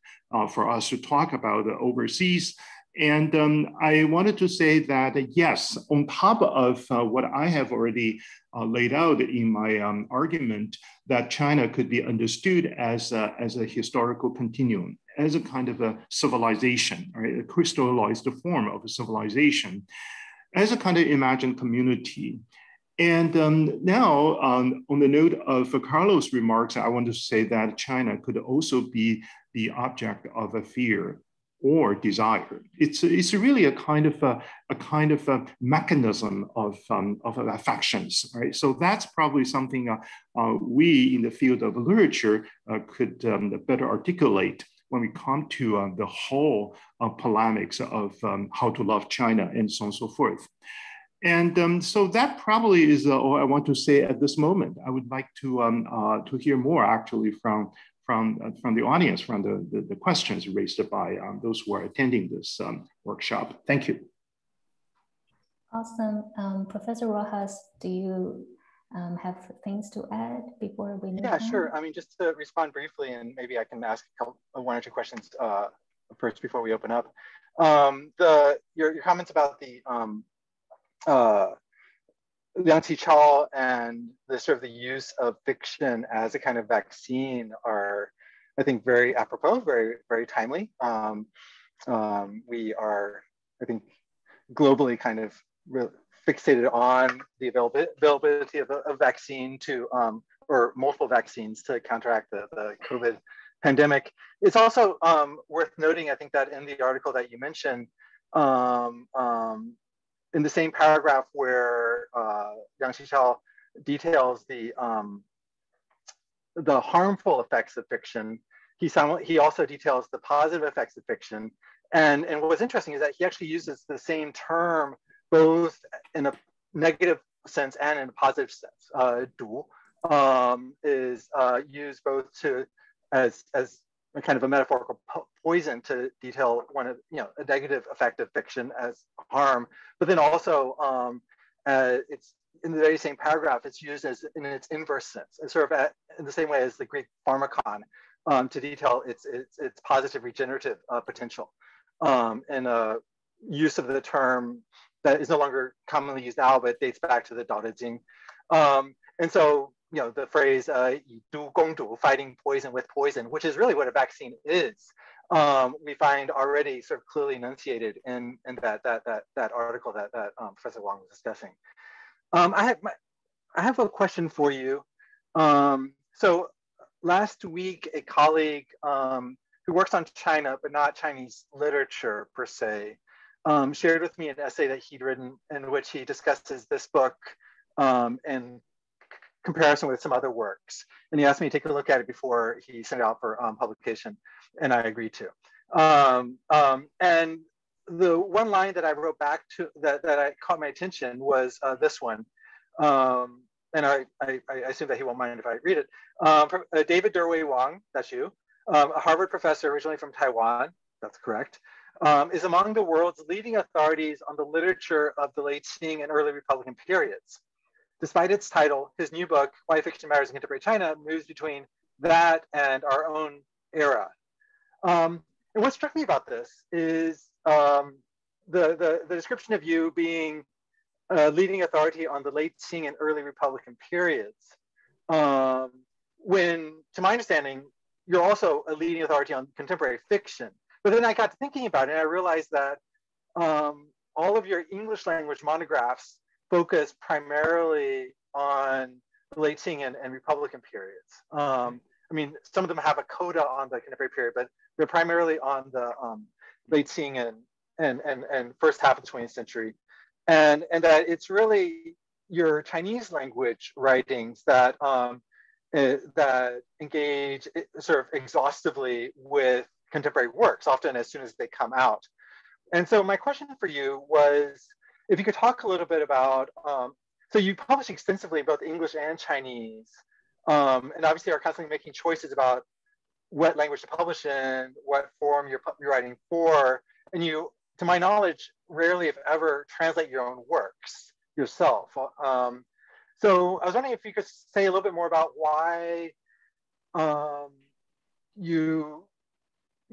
for us to talk about overseas. And I wanted to say that, yes, on top of what I have already laid out in my argument, that China could be understood as a historical continuum, as a kind of a civilization, right? A crystallized form of a civilization, as a kind of imagined community. And now, on the note of Carlos' remarks, I want to say that China could also be the object of a fear or desire. It's really a kind of a mechanism of affections, right? So that's probably something we in the field of literature could better articulate when we come to the whole polemics of how to love China and so on and so forth. And so that probably is all I want to say at this moment. I would like to hear more actually from the audience, from the questions raised by those who are attending this workshop. Thank you. Awesome. Professor Rojas, do you have things to add before we move on? Yeah, sure. I mean, just to respond briefly, and maybe I can ask one or two questions first before we open up. Your comments about the Liang Qichao and the sort of the use of fiction as a kind of vaccine are, I think, very apropos, very, very timely. We are, I think, globally kind of fixated on the availability of a vaccine to, or multiple vaccines to counteract the COVID pandemic. It's also worth noting, I think, that in the article that you mentioned, in the same paragraph where Liang Qichao details the harmful effects of fiction, he also details the positive effects of fiction. And what's interesting is that he actually uses the same term both in a negative sense and in a positive sense. Du is used both as a kind of a metaphorical poison to detail one of, a negative effect of fiction as harm, but then also it's in the very same paragraph, it's used as in its inverse sense, and sort of in the same way as the Greek pharmakon to detail its positive regenerative potential, and use of the term that is no longer commonly used now, but dates back to the Dao De Jing. And so, the phrase "du gong du," fighting poison with poison, which is really what a vaccine is, we find already sort of clearly enunciated in that article that Professor Wong was discussing. I have a question for you. So last week, a colleague who works on China, but not Chinese literature per se, shared with me an essay that he'd written in which he discusses this book in comparison with some other works. And he asked me to take a look at it before he sent it out for publication, and I agreed to. And the one line that I wrote back to, that I caught my attention was this one. and I assume that he won't mind if I read it. David Der-wei Wang, that's you, a Harvard professor originally from Taiwan, that's correct, is among the world's leading authorities on the literature of the late Qing and early Republican periods. Despite its title, his new book, Why Fiction Matters in Contemporary China, moves between that and our own era. And what struck me about this is the description of you being a leading authority on the late Qing and early Republican periods. When, to my understanding, you're also a leading authority on contemporary fiction. But then I got to thinking about it, and I realized that all of your English language monographs focus primarily on the late Qing and Republican periods. I mean, some of them have a coda on the contemporary period, but they're primarily on the late Qing and first half of the 20th century. And that it's really your Chinese language writings that that engage sort of exhaustively with contemporary works, often as soon as they come out. And so my question for you was, if you could talk a little bit about, so you publish extensively in both English and Chinese, and obviously are constantly making choices about what language to publish in, what form you're writing for, and you, to my knowledge, rarely, if ever, translate your own works yourself. So I was wondering if you could say a little bit more about why you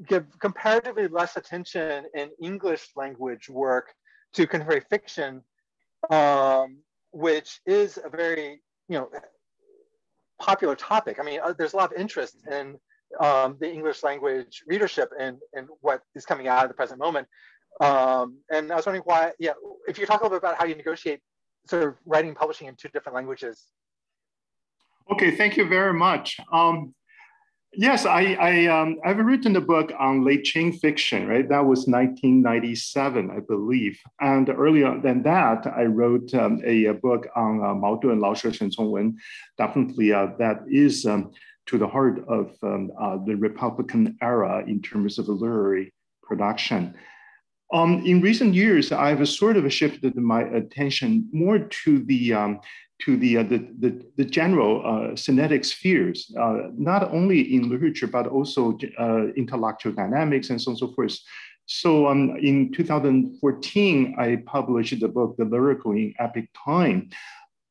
give comparatively less attention in English language work to contemporary fiction, which is a very, popular topic. I mean, there's a lot of interest in the English language readership and what is coming out at the present moment. And I was wondering why, if you could talk a little bit about how you negotiate sort of writing and publishing in two different languages. Okay, thank you very much. Yes, I've written a book on late Qing fiction, right? That was 1997, I believe. And earlier than that, I wrote a book on Mao Dun, Lao She, Shen Congwen. Definitely that is to the heart of the Republican era in terms of literary production. In recent years, I've sort of shifted my attention more to the general Sinetic spheres, not only in literature, but also intellectual dynamics and so on and so forth. So in 2014, I published the book, The Lyrical in Epic Time.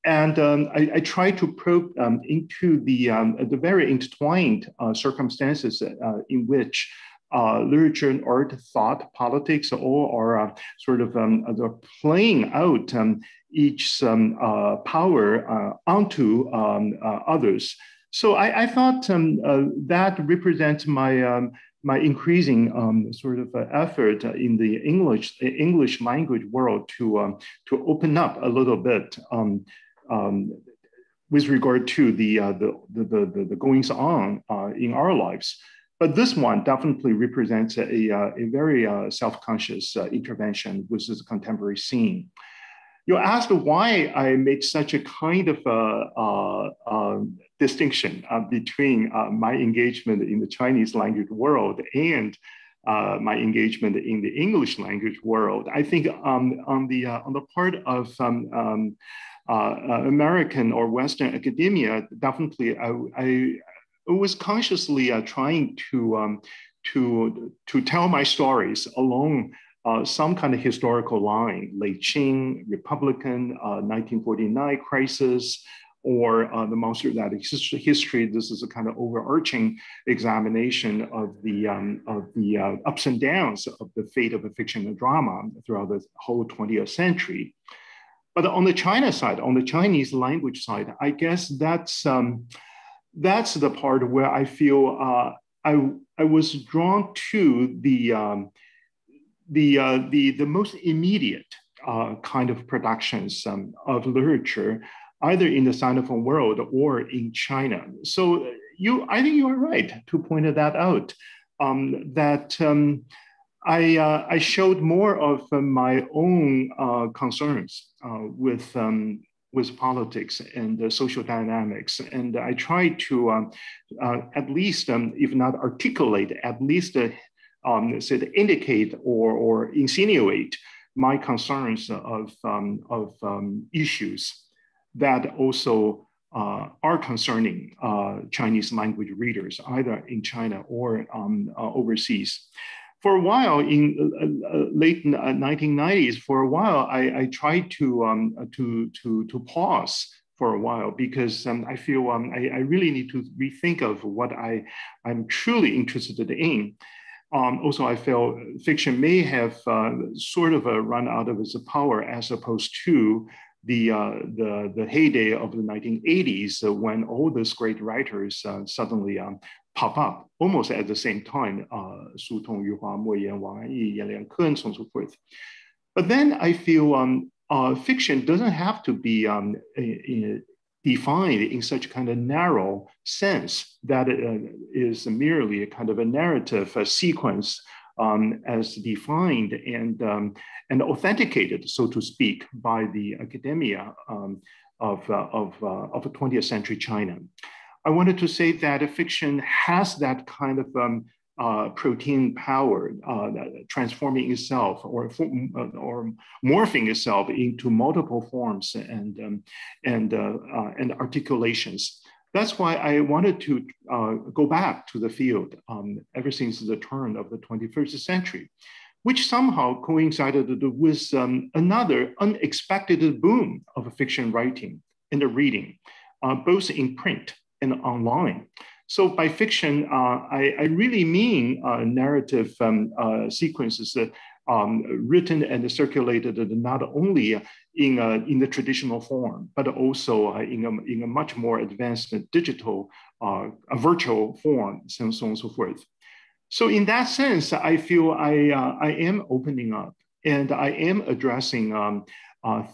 And I tried to probe into the very intertwined circumstances in which literature and art, thought, politics, all are sort of playing out each power onto others. So I thought that represents my increasing sort of effort in the English language world to open up a little bit with regard to the goings on in our lives. But this one definitely represents a very self-conscious intervention with the contemporary scene. You asked why I made such a kind of distinction between my engagement in the Chinese language world and my engagement in the English language world. I think on the part of American or Western academia, definitely I was consciously trying to tell my stories along some kind of historical line, late Qing, Republican, 1949 crisis, or the monster that history. This is a kind of overarching examination of the ups and downs of the fate of a fiction and drama throughout the whole 20th century. But on the China side, on the Chinese language side, I guess that's the part where I feel I was drawn to the most immediate kind of productions of literature, either in the Sinophone world or in China. So I think you are right to point that out. That I showed more of my own concerns with politics and social dynamics. And I tried to at least, if not articulate, at least indicate or insinuate my concerns of issues that also are concerning Chinese language readers, either in China or overseas. For a while, in late 1990s, for a while, I tried to pause for a while because I feel I really need to rethink of what I'm truly interested in. Also, I felt fiction may have sort of run out of its power as opposed to the heyday of the 1980s when all those great writers suddenly pop up almost at the same time, Su Tong, Yu Hua, Mo Yan, Wang Yi, Yan Liang Ke, and so on and so forth. But then I feel fiction doesn't have to be defined in such a kind of narrow sense that it is merely a kind of a narrative sequence as defined and authenticated, so to speak, by the academia of 20th century China. I wanted to say that fiction has that kind of protein power, transforming itself or morphing itself into multiple forms and articulations. That's why I wanted to go back to the field ever since the turn of the 21st century, which somehow coincided with another unexpected boom of fiction writing and reading, both in print and online. So by fiction, I really mean narrative sequences that written and circulated not only in the traditional form, but also in a much more advanced digital, virtual form, and so on and so forth. So in that sense, I feel I am opening up and I am addressing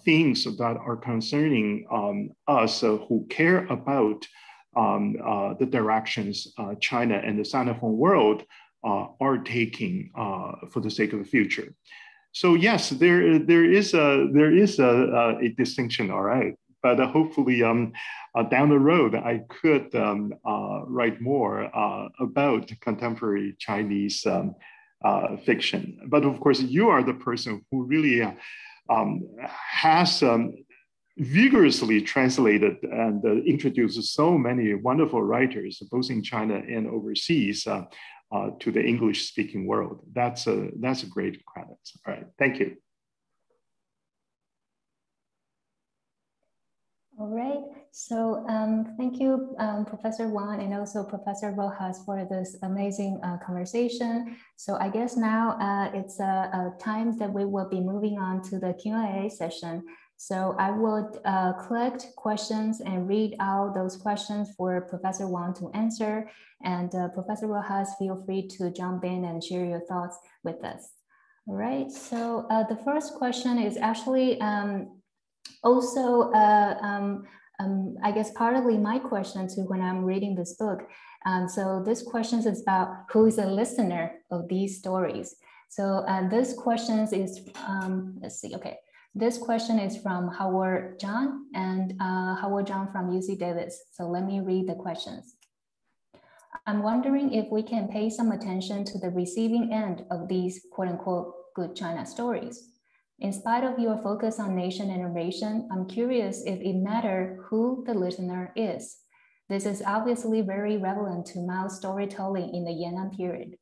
things that are concerning us who care about the directions China and the Sinophone world are taking for the sake of the future. So yes, there is a distinction, all right. But hopefully down the road, I could write more about contemporary Chinese fiction. But of course, you are the person who really has vigorously translated and introduced so many wonderful writers, both in China and overseas, to the English-speaking world. That's a great credit. All right, thank you. All right, so thank you, Professor Wang, and also Professor Rojas for this amazing conversation. So I guess now it's a time that we will be moving on to the Q&A session. So I would collect questions and read out those questions for Professor Wang to answer. And Professor Rojas, feel free to jump in and share your thoughts with us. All right, so the first question is actually also, I guess partly my question too when I'm reading this book. So this question is about who is a listener of these stories. So this question is, let's see, okay. This question is from Howard John and Howard John from UC Davis. So let me read the questions. I'm wondering if we can pay some attention to the receiving end of these quote unquote good China stories. In spite of your focus on nation and narration, I'm curious if it matters who the listener is. This is obviously very relevant to Mao's storytelling in the Yan'an period.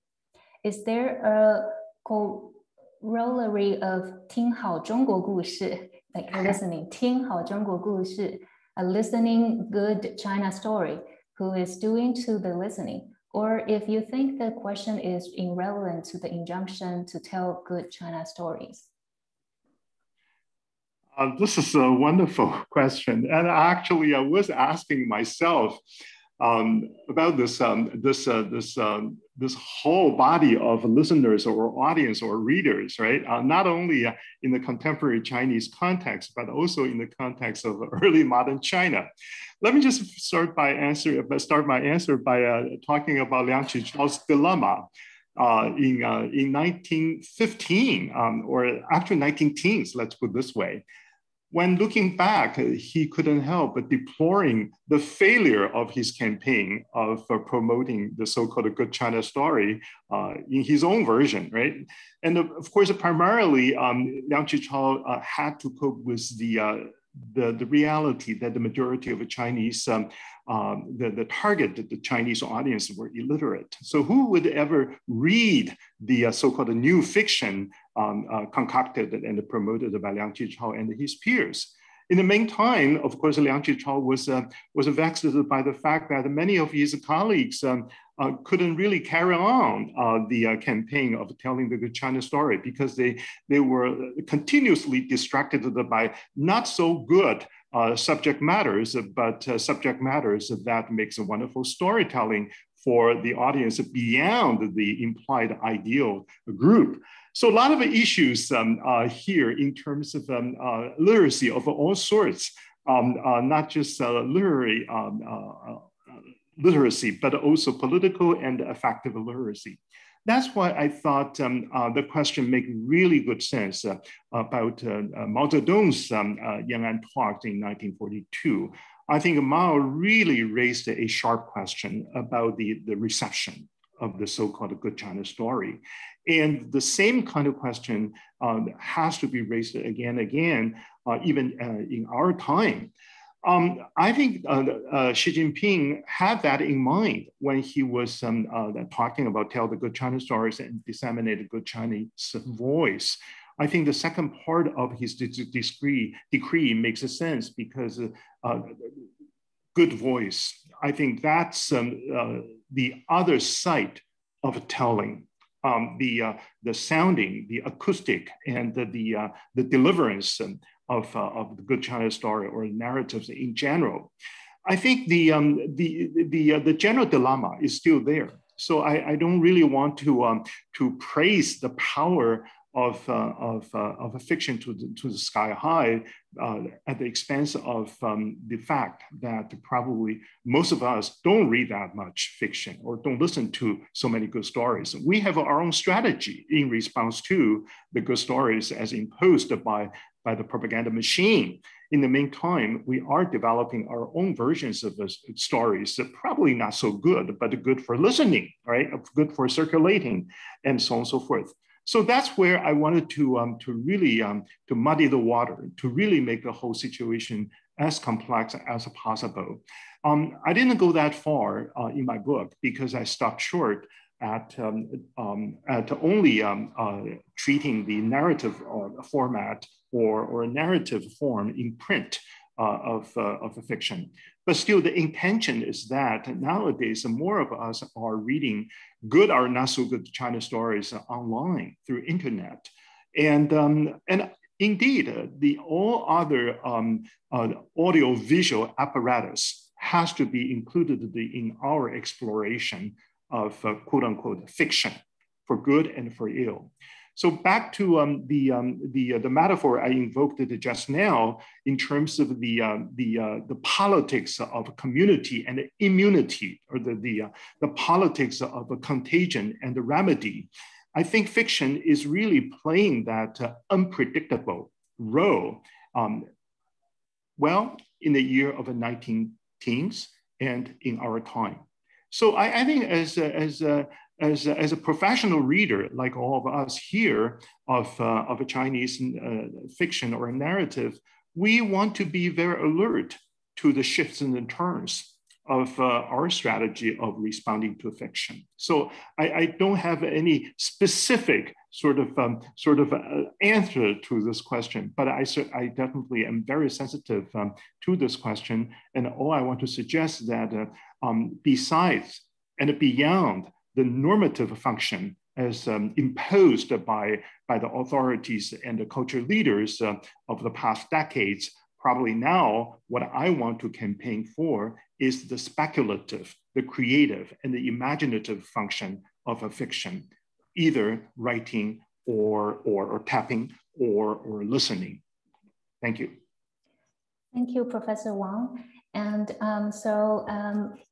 Is there a corollary of 听好中国故事, like listening, 听好中国故事, a listening good China story, who is doing to the listening? Or if you think the question is irrelevant to the injunction to tell good China stories? This is a wonderful question. And actually I was asking myself about this whole body of listeners or audience or readers, right? Not only in the contemporary Chinese context, but also in the context of early modern China. Let me just start my answer by talking about Liang Qichao's dilemma in 1915, or actually 1910s, let's put it this way. When looking back, he couldn't help but deploring the failure of his campaign of promoting the so-called good China story in his own version, right? And of course, primarily, Liang Qichao had to cope with the the reality that the majority of the Chinese, the target, the Chinese audience were illiterate. So who would ever read the so-called new fiction concocted and promoted by Liang Qichao and his peers? In the meantime, of course, Liang Qichao was vexed by the fact that many of his colleagues couldn't really carry on the campaign of telling the good China story because they were continuously distracted by not so good subject matters, but subject matters that makes a wonderful storytelling for the audience beyond the implied ideal group. So a lot of issues here in terms of literacy of all sorts, not just literary literacy, but also political and affective literacy. That's why I thought the question made really good sense about Mao Zedong's Yan'an talk in 1942. I think Mao really raised a sharp question about the reception of the so-called good China story. And the same kind of question has to be raised again, even in our time. I think Xi Jinping had that in mind when he was talking about tell the good China stories and disseminate a good Chinese voice. I think the second part of his decree makes sense because good voice, I think that's the other side of telling. The sounding, the acoustic, and the deliverance of the good China story or narratives in general. I think the general dilemma is still there. So I don't really want to praise the power of a fiction to the sky high at the expense of the fact that probably most of us don't read that much fiction or don't listen to so many good stories. We have our own strategy in response to the good stories as imposed by the propaganda machine. In the meantime, we are developing our own versions of the stories that probably not so good, but good for listening, right? Good for circulating, and so on and so forth. So that's where I wanted to really to muddy the water, to really make the whole situation as complex as possible. I didn't go that far in my book because I stopped short at only treating the narrative format or a narrative form in print of a fiction. But still, the intention is that nowadays, more of us are reading good or not so good China stories online through internet. And indeed, the all other audio visual apparatus has to be included in our exploration of quote unquote fiction for good and for ill. So back to the metaphor I invoked just now in terms of the politics of community and immunity, or the politics of a contagion and the remedy. I think fiction is really playing that unpredictable role. Well, in the year of the 1910s and in our time. So I think as a professional reader, like all of us here of a Chinese fiction or a narrative, we want to be very alert to the shifts and the turns of our strategy of responding to fiction. So I don't have any specific sort of answer to this question, but I definitely am very sensitive to this question. And all I want to suggest that besides and beyond the normative function as imposed by the authorities and the cultural leaders of the past decades, probably now what I want to campaign for is the speculative, the creative, and the imaginative function of a fiction, either writing or tapping or listening. Thank you. Thank you, Professor Wang. And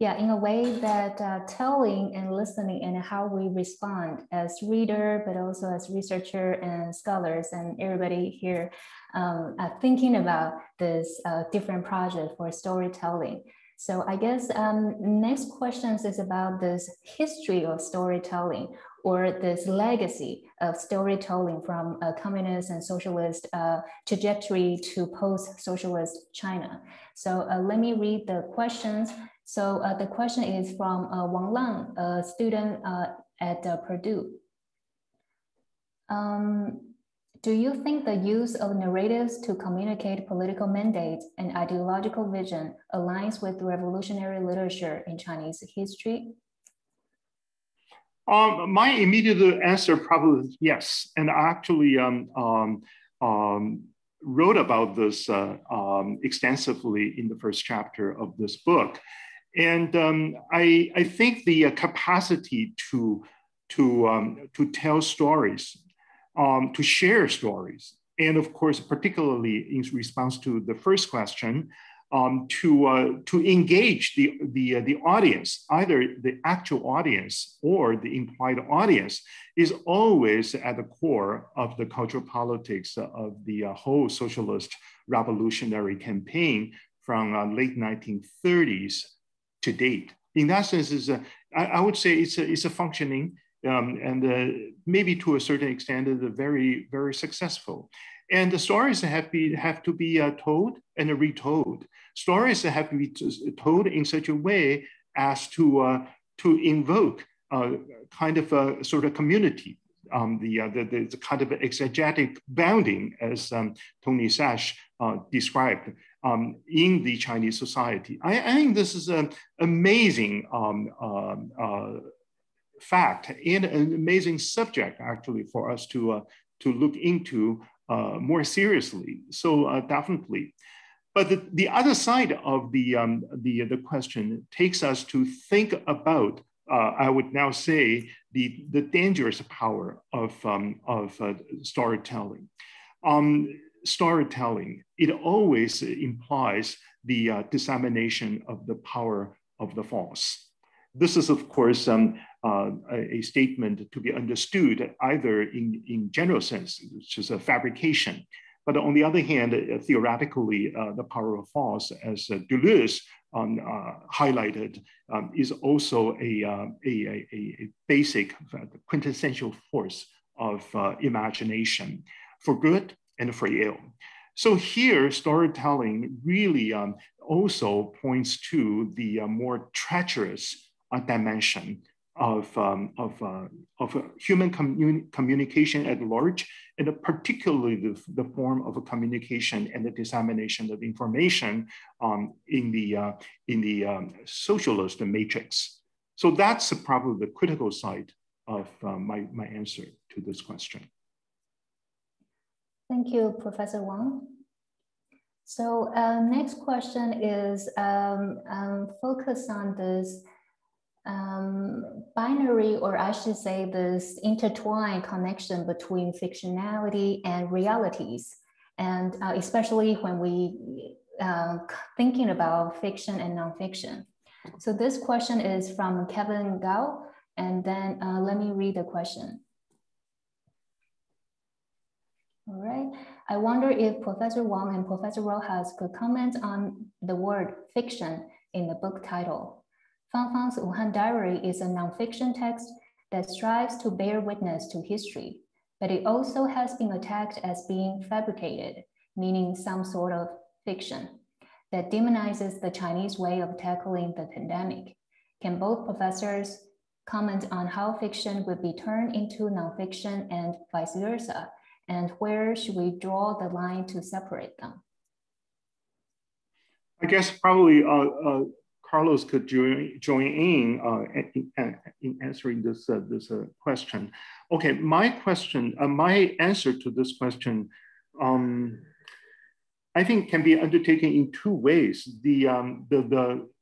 yeah, in a way that telling and listening and how we respond as reader, but also as researcher and scholars and everybody here thinking about this different project for storytelling. So I guess next questions is about this history of storytelling. or this legacy of storytelling from a communist and socialist trajectory to post-socialist China. So let me read the questions. So the question is from Wang Lang, a student at Purdue. Do you think the use of narratives to communicate political mandates and ideological vision aligns with revolutionary literature in Chinese history? My immediate answer probably is yes. And I actually wrote about this extensively in the first chapter of this book. And I think the capacity to tell stories, to share stories, and of course, particularly in response to the first question, to engage the audience, either the actual audience or the implied audience, is always at the core of the cultural politics of the whole socialist revolutionary campaign from late 1930s to date. In that sense, I would say it's a functioning and maybe to a certain extent, is very, very successful. And the stories have to be told and retold. Stories have to be told in such a way as to invoke kind of a sort of community, the kind of exegetic bounding, as Tony Sash described in the Chinese society. I think this is an amazing fact and an amazing subject actually for us to look into more seriously. So definitely. But the other side of the question takes us to think about, I would now say, the dangerous power of storytelling. Storytelling, it always implies the dissemination of the power of the false. This is, of course, a statement to be understood either in general sense, which is a fabrication, but on the other hand, theoretically, the power of false, as Deleuze highlighted, is also a basic, quintessential force of imagination, for good and for ill. So here, storytelling really also points to the more treacherous dimension of human communication at large, and particularly the form of a communication and the dissemination of information in the socialist matrix. So that's probably the critical side of my answer to this question. Thank you, Professor Wang. So next question is focus on this binary, or I should say this intertwined connection between fictionality and realities. And especially when we thinking about fiction and nonfiction. So this question is from Kevin Gao, and then let me read the question. All right, I wonder if Professor Wang and Professor Rojas could comment on the word fiction in the book title. Fang Fang's Wuhan Diary is a nonfiction text that strives to bear witness to history, but it also has been attacked as being fabricated, meaning some sort of fiction, that demonizes the Chinese way of tackling the pandemic. Can both professors comment on how fiction would be turned into nonfiction and vice versa? And where should we draw the line to separate them? I guess probably Carlos could join in answering this question. Okay, my answer to this question, I think can be undertaken in two ways. The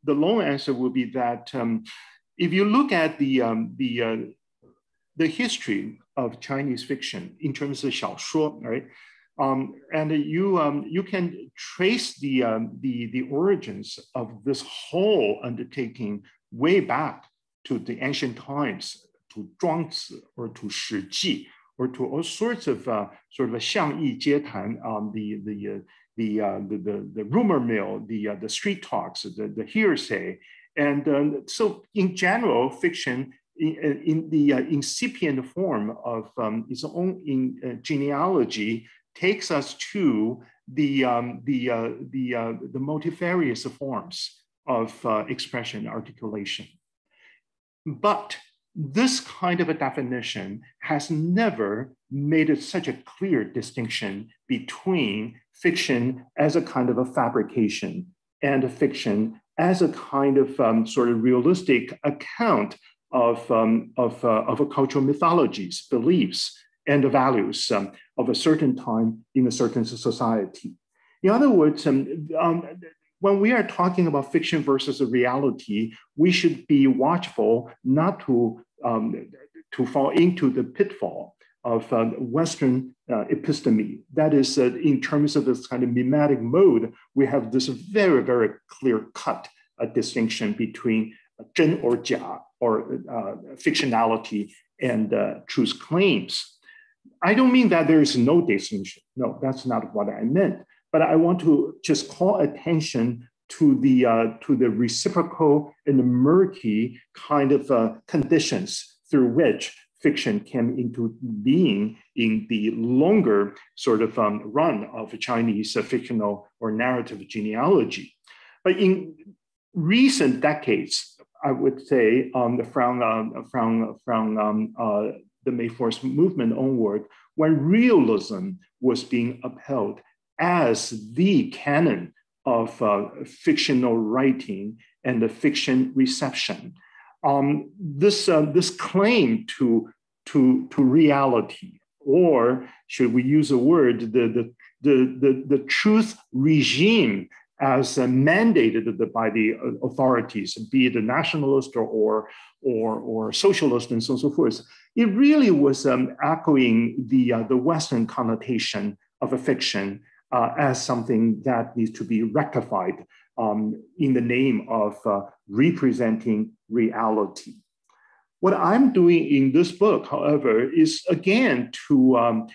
long answer will be that if you look at the history of Chinese fiction in terms of 小说, right? And you can trace the origins of this whole undertaking way back to the ancient times, to 庄子 or to 史记, or to all sorts of sort of 巷议街谈, the rumor mill, the street talks, the hearsay. And so in general, fiction in the incipient form of its own genealogy, takes us to the multifarious forms of expression articulation. But this kind of a definition has never made it such a clear distinction between fiction as a kind of a fabrication and fiction as a kind of sort of realistic account of a cultural mythologies, beliefs, and the values of a certain time in a certain society. In other words, when we are talking about fiction versus a reality, we should be watchful not to fall into the pitfall of Western episteme. That is, in terms of this kind of mimetic mode, we have this very, very clear-cut distinction between zhen or jia, or fictionality and truth claims. I don't mean that there is no distinction. No, that's not what I meant. But I want to just call attention to the reciprocal and the murky kind of conditions through which fiction came into being in the longer sort of run of Chinese fictional or narrative genealogy. But in recent decades, I would say from the May 4th movement onward, when realism was being upheld as the canon of fictional writing and the fiction reception, this claim to reality, or should we use a word, the truth regime as mandated by the authorities, be it the nationalist or socialist and so on and so forth, it really was echoing the Western connotation of a fiction as something that needs to be rectified in the name of representing reality. What I'm doing in this book, however, is again to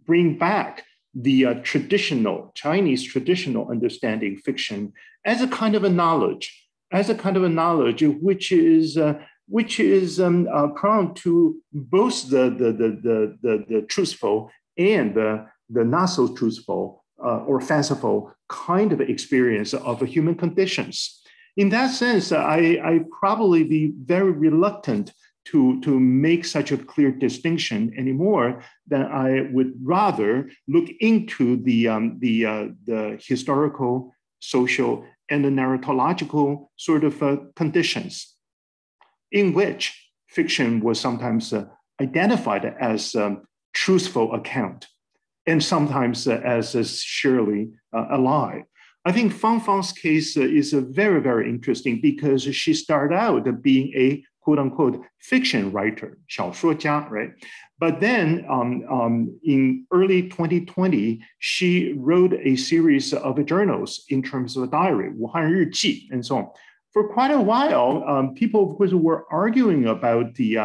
bring back the Chinese traditional understanding fiction as a kind of a knowledge, which is prone to both the truthful and the not so truthful or fanciful kind of experience of human conditions. In that sense, I probably be very reluctant to make such a clear distinction anymore, than I would rather look into the historical, social, and the narratological sort of conditions in which fiction was sometimes identified as truthful account, and sometimes as surely a lie. I think Fang Fang's case is very, very interesting because she started out being a quote unquote fiction writer, 小说家, right? But then in early 2020, she wrote a series of journals in terms of a diary, 武汉日记, and so on. For quite a while, people, of course, were arguing about the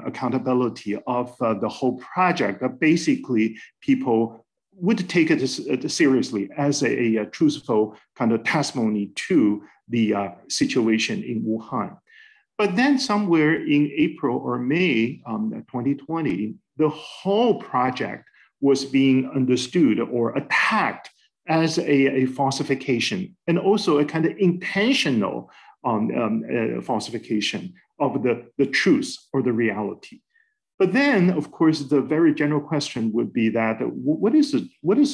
accountability of the whole project. Basically, people would take it seriously as a truthful kind of testimony to the situation in Wuhan. But then somewhere in April or May 2020, the whole project was being understood or attacked as a falsification, and also a kind of intentional falsification of the truth or the reality. But then, of course, the very general question would be that what is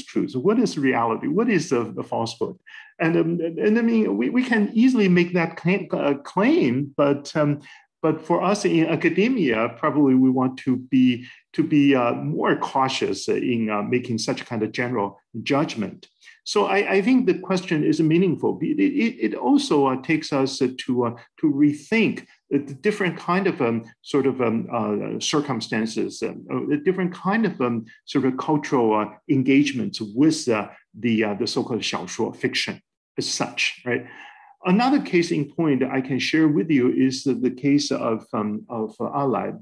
truth? What is reality? What is the falsehood? And I mean, we can easily make that claim, but for us in academia, probably we want to be more cautious in making such kind of general judgment. So I think the question is meaningful. It also takes us to rethink the different kind of circumstances, the different kind of sort of cultural engagements with the so-called 小说 fiction as such, right? Another case in point I can share with you is the case of Alai,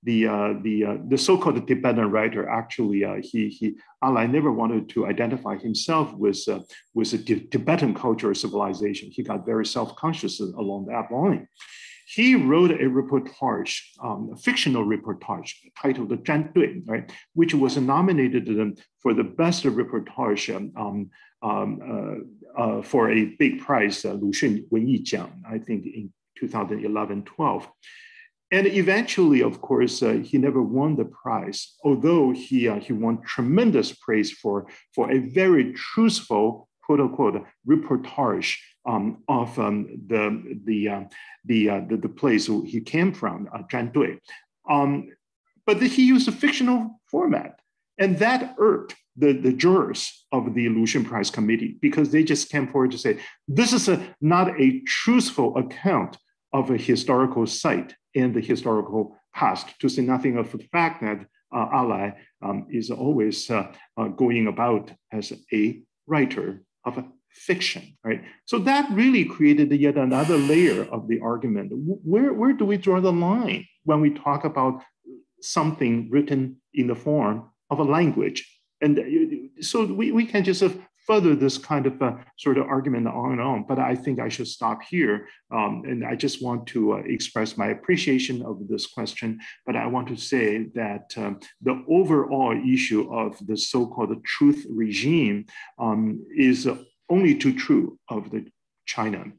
the so-called Tibetan writer, actually, Ali never wanted to identify himself with a Tibetan culture or civilization. He got very self-conscious along that line. He wrote a reportage, a fictional reportage titled "Der-wei," right, which was nominated for the best reportage for a big prize, Lu Xun Wenyi Jiang, I think in 2011-12. And eventually, of course, he never won the prize, although he won tremendous praise for a very truthful, quote unquote, reportage of the place he came from, Der-wei. But he used a fictional format, and that irked the jurors of the Lu Xun Prize Committee, because they just came forward to say, this is not a truthful account of a historical site in the historical past, to say nothing of the fact that Ali is always going about as a writer of fiction, right? So that really created yet another layer of the argument. Where do we draw the line when we talk about something written in the form of a language? And so we can just further this kind of sort of argument on and on, but I think I should stop here. And I just want to express my appreciation of this question, but I want to say that the overall issue of the so-called truth regime is only too true of the China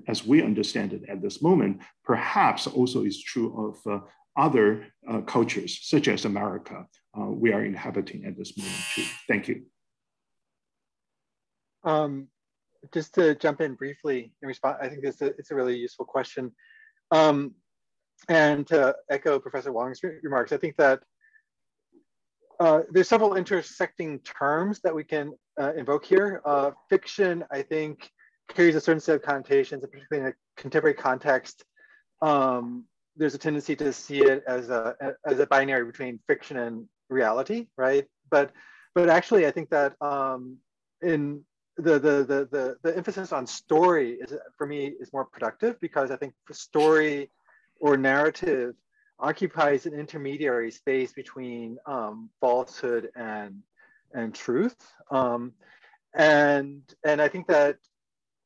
as we understand it at this moment, perhaps also is true of other cultures, such as America, we are inhabiting at this moment too. Thank you. Just to jump in briefly in response, I think it's a really useful question. And to echo Professor Wong's remarks, I think that there's several intersecting terms that we can invoke here. Fiction, I think, carries a certain set of connotations, and particularly in a contemporary context. There's a tendency to see it as a binary between fiction and reality, right? But actually, I think that in the emphasis on story is, for me, is more productive, because I think story or narrative occupies an intermediary space between falsehood and truth, and I think that,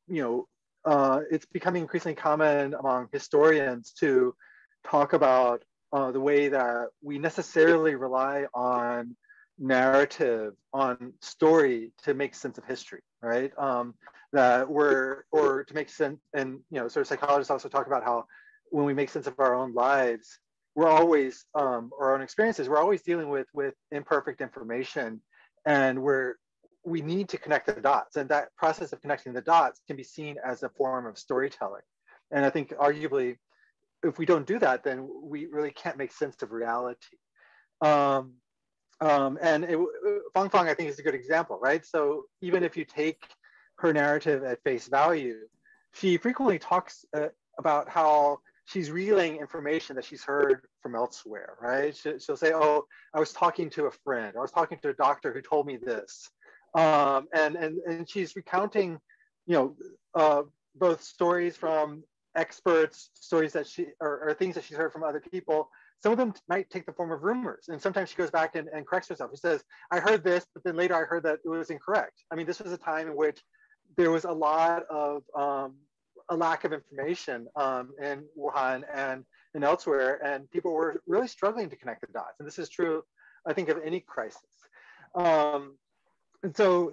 you know, it's becoming increasingly common among historians to talk about the way that we necessarily rely on narrative, on story to make sense of history, right? Or to make sense, and sort of psychologists also talk about how when we make sense of our own lives, we're always, or our own experiences, we're always dealing with imperfect information, and we need to connect the dots, and that process of connecting the dots can be seen as a form of storytelling. And I think arguably, if we don't do that, then we really can't make sense of reality. And Fang Fang, I think, is a good example, right? So even if you take her narrative at face value, she frequently talks about how she's relaying information that she's heard from elsewhere, right? She'll say, oh, I was talking to a friend, or I was talking to a doctor who told me this. And she's recounting, both stories from experts, stories that or things that she's heard from other people. Some of them might take the form of rumors, and sometimes she goes back and corrects herself. She says, I heard this, but then later I heard that it was incorrect. I mean, this was a time in which there was a lot of a lack of information in Wuhan and elsewhere, and people were really struggling to connect the dots. And this is true, I think, of any crisis. And so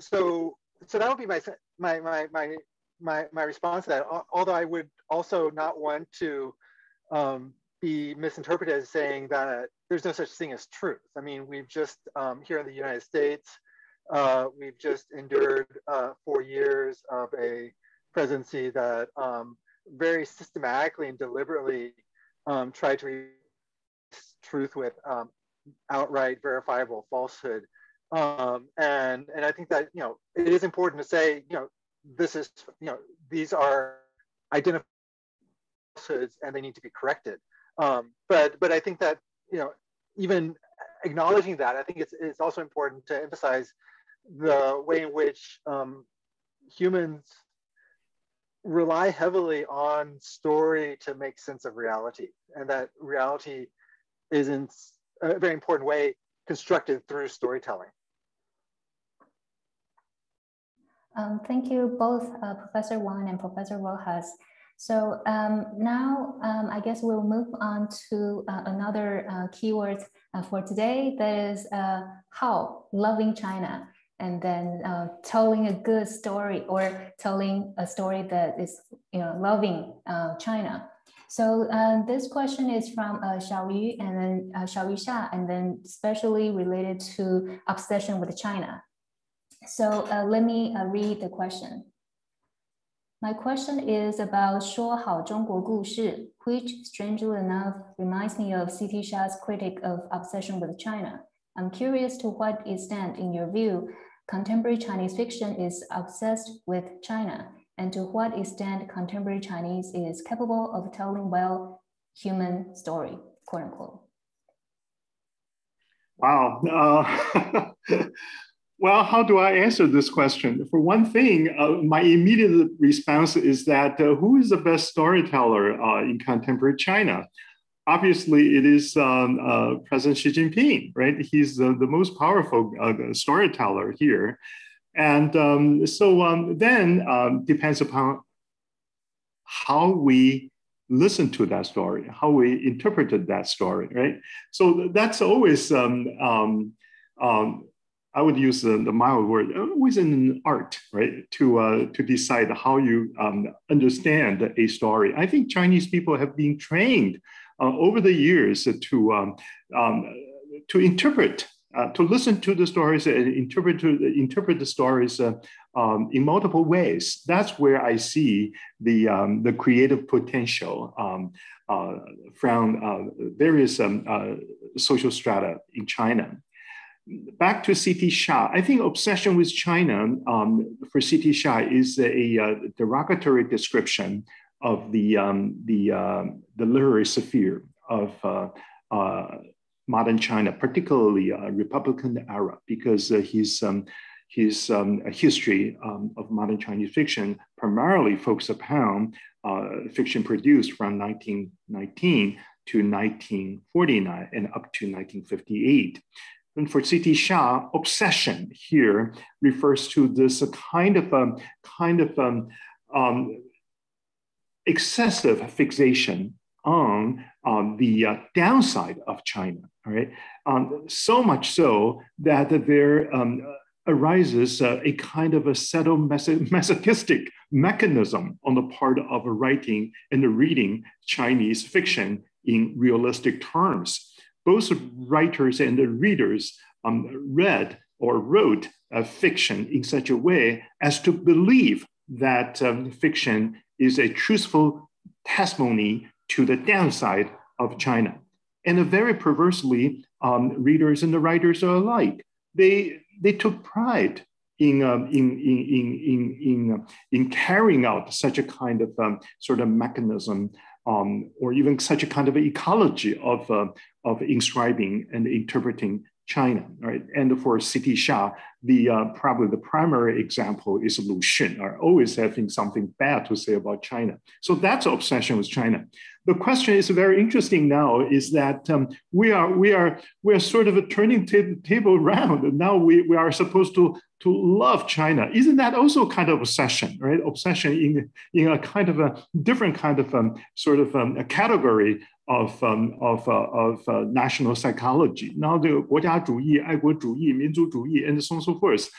that would be my response to that. Although I would also not want to be misinterpreted as saying that there's no such thing as truth. I mean, we've just here in the United States, we've just endured 4 years of a presidency that very systematically and deliberately tried to replace truth with outright verifiable falsehood. And I think that, it is important to say, this is, these are identified falsehoods and they need to be corrected. But I think that, even acknowledging that, I think it's also important to emphasize the way in which humans rely heavily on story to make sense of reality, and that reality is in a very important way constructed through storytelling. Thank you both, Professor Wang and Professor Rojas. So now I guess we'll move on to another keyword for today, that is how, loving China, and then telling a good story, or telling a story that is loving China. So this question is from Xiaoyu and then Xiaoyu Xia, and then especially related to obsession with China. So let me read the question. My question is about 说好中国故事, which strangely enough reminds me of C.T. Sha's critique of obsession with China. I'm curious to what extent, in your view, contemporary Chinese fiction is obsessed with China, and to what extent contemporary Chinese is capable of telling well human story, quote unquote. Wow. Well, how do I answer this question? For one thing, my immediate response is that who is the best storyteller in contemporary China? Obviously, it is President Xi Jinping, right? He's the most powerful storyteller here. And then depends upon how we listen to that story, how we interpreted that story, right? So that's always, I would use the mild word, always an art, right? To decide how you understand a story. I think Chinese people have been trained over the years to interpret, to listen to the stories and interpret the stories in multiple ways. That's where I see the creative potential from various social strata in China. Back to C.T. Sha, I think obsession with China for C.T. Sha is a derogatory description of the literary sphere of modern China, particularly Republican era, because his history of modern Chinese fiction primarily focused upon fiction produced from 1919 to 1949 and up to 1958. And for C.T. Sha, obsession here refers to this kind of excessive fixation on the downside of China, all right? So much so that there arises a kind of a subtle masochistic mechanism on the part of writing and reading Chinese fiction in realistic terms. Both writers and the readers read or wrote fiction in such a way as to believe that fiction is a truthful testimony to the downside of China. And very perversely, readers and the writers are alike. They took pride in carrying out such a kind of sort of mechanism, or even such a kind of ecology of inscribing and interpreting China, right? And for C.T. Sha, probably the primary example is Lu Xun, are always having something bad to say about China. So that's obsession with China. The question is very interesting now is that we are sort of turning table around, and now we are supposed to love China. Isn't that also kind of obsession, right? Obsession in a kind of a different kind of a category of national psychology. Now the 国家主义、爱国主义、民族主义, and so on and so forth.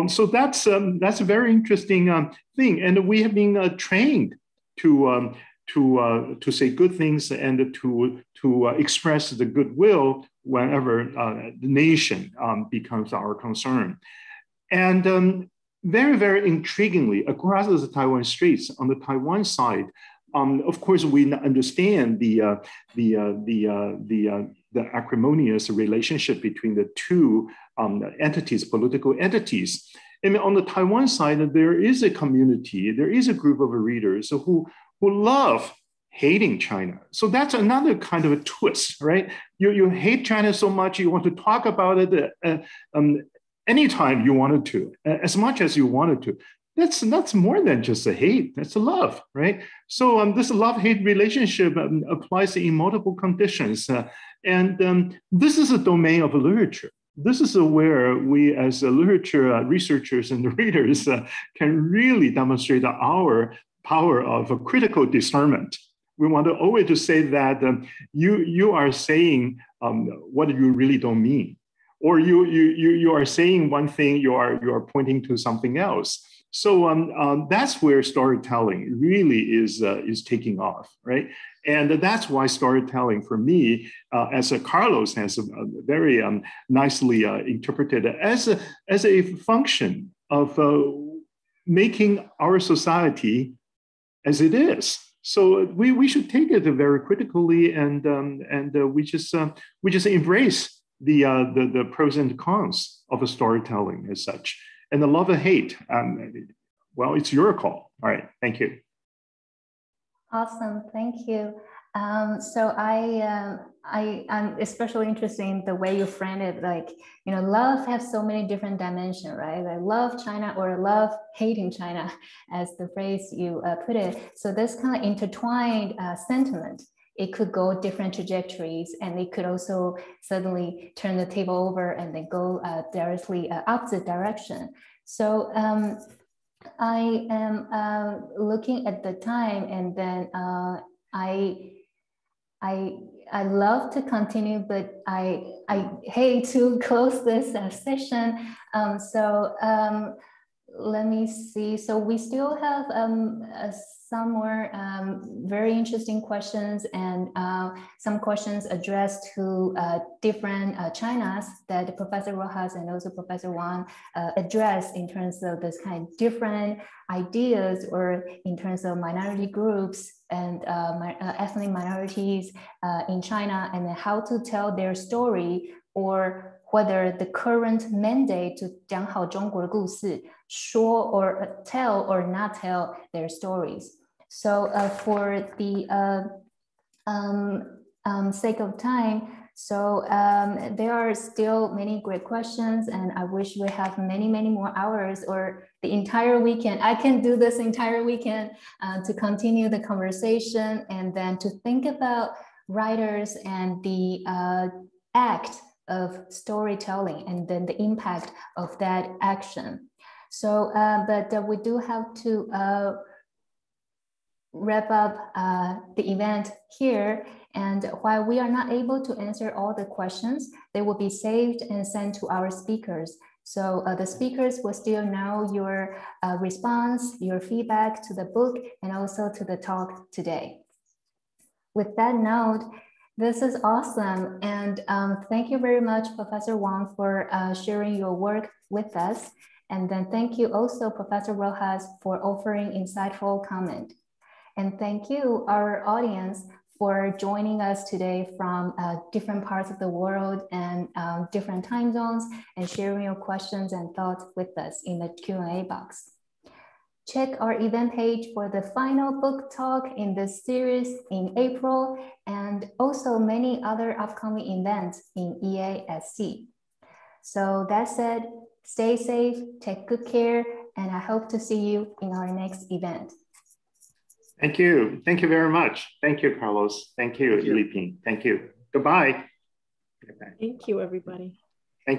So that's a very interesting thing, and we have been trained to say good things and to express the goodwill whenever the nation becomes our concern. And very, very intriguingly, across the Taiwan Straits, on the Taiwan side, of course, we understand the acrimonious relationship between the two entities, political entities. And on the Taiwan side, there is a community, there is a group of readers who love hating China. So that's another kind of a twist, right? You hate China so much, you want to talk about it anytime you wanted to, as much as you wanted to. that's more than just a hate. That's a love, right? So this love-hate relationship applies in multiple conditions. This is a domain of literature. This is where we as literature researchers and readers can really demonstrate our power of critical discernment. We want to always to say that you are saying what you really don't mean, or you are saying one thing, you are pointing to something else. So that's where storytelling really is taking off, right? And that's why storytelling for me, as Carlos has very nicely interpreted, as a function of making our society as it is. So we should take it very critically, and we just embrace the pros and cons of storytelling as such. And the love and hate, well, it's your call. All right, thank you. Awesome, thank you. So I'm especially interested in the way you frame it. Like, love has so many different dimensions, right? I love China, or love hating China, as the phrase you put it. So this kind of intertwined sentiment, it could go different trajectories, and it could also suddenly turn the table over and then go directly opposite direction. So I am looking at the time, and then I love to continue, but I hate to close this session. Let me see. So we still have some more very interesting questions, and some questions addressed to different Chinas that Professor Rojas and also Professor Wong addressed in terms of this kind of different ideas, or in terms of minority groups and ethnic minorities in China, and how to tell their story, or whether the current mandate to 讲好中国的故事, show or tell or not tell their stories. So for the sake of time, so there are still many great questions, and I wish we have many more hours, or the entire weekend. I can do this entire weekend to continue the conversation, and then to think about writers and the act of storytelling, and then the impact of that action. So, but we do have to wrap up the event here. And while we are not able to answer all the questions, they will be saved and sent to our speakers. So the speakers will still know your response, your feedback to the book, and also to the talk today. With that note, this is awesome. And thank you very much, Professor Wang, for sharing your work with us. And then thank you also, Professor Rojas, for offering insightful comment. And thank you, our audience, for joining us today from different parts of the world and different time zones, and sharing your questions and thoughts with us in the Q&A box. Check our event page for the final book talk in this series in April, and also many other upcoming events in EASC. So that said, stay safe, take good care, and I hope to see you in our next event. Thank you. Thank you very much. Thank you, Carlos. Thank you, Li-Ping. Thank you. Goodbye. Thank you, everybody.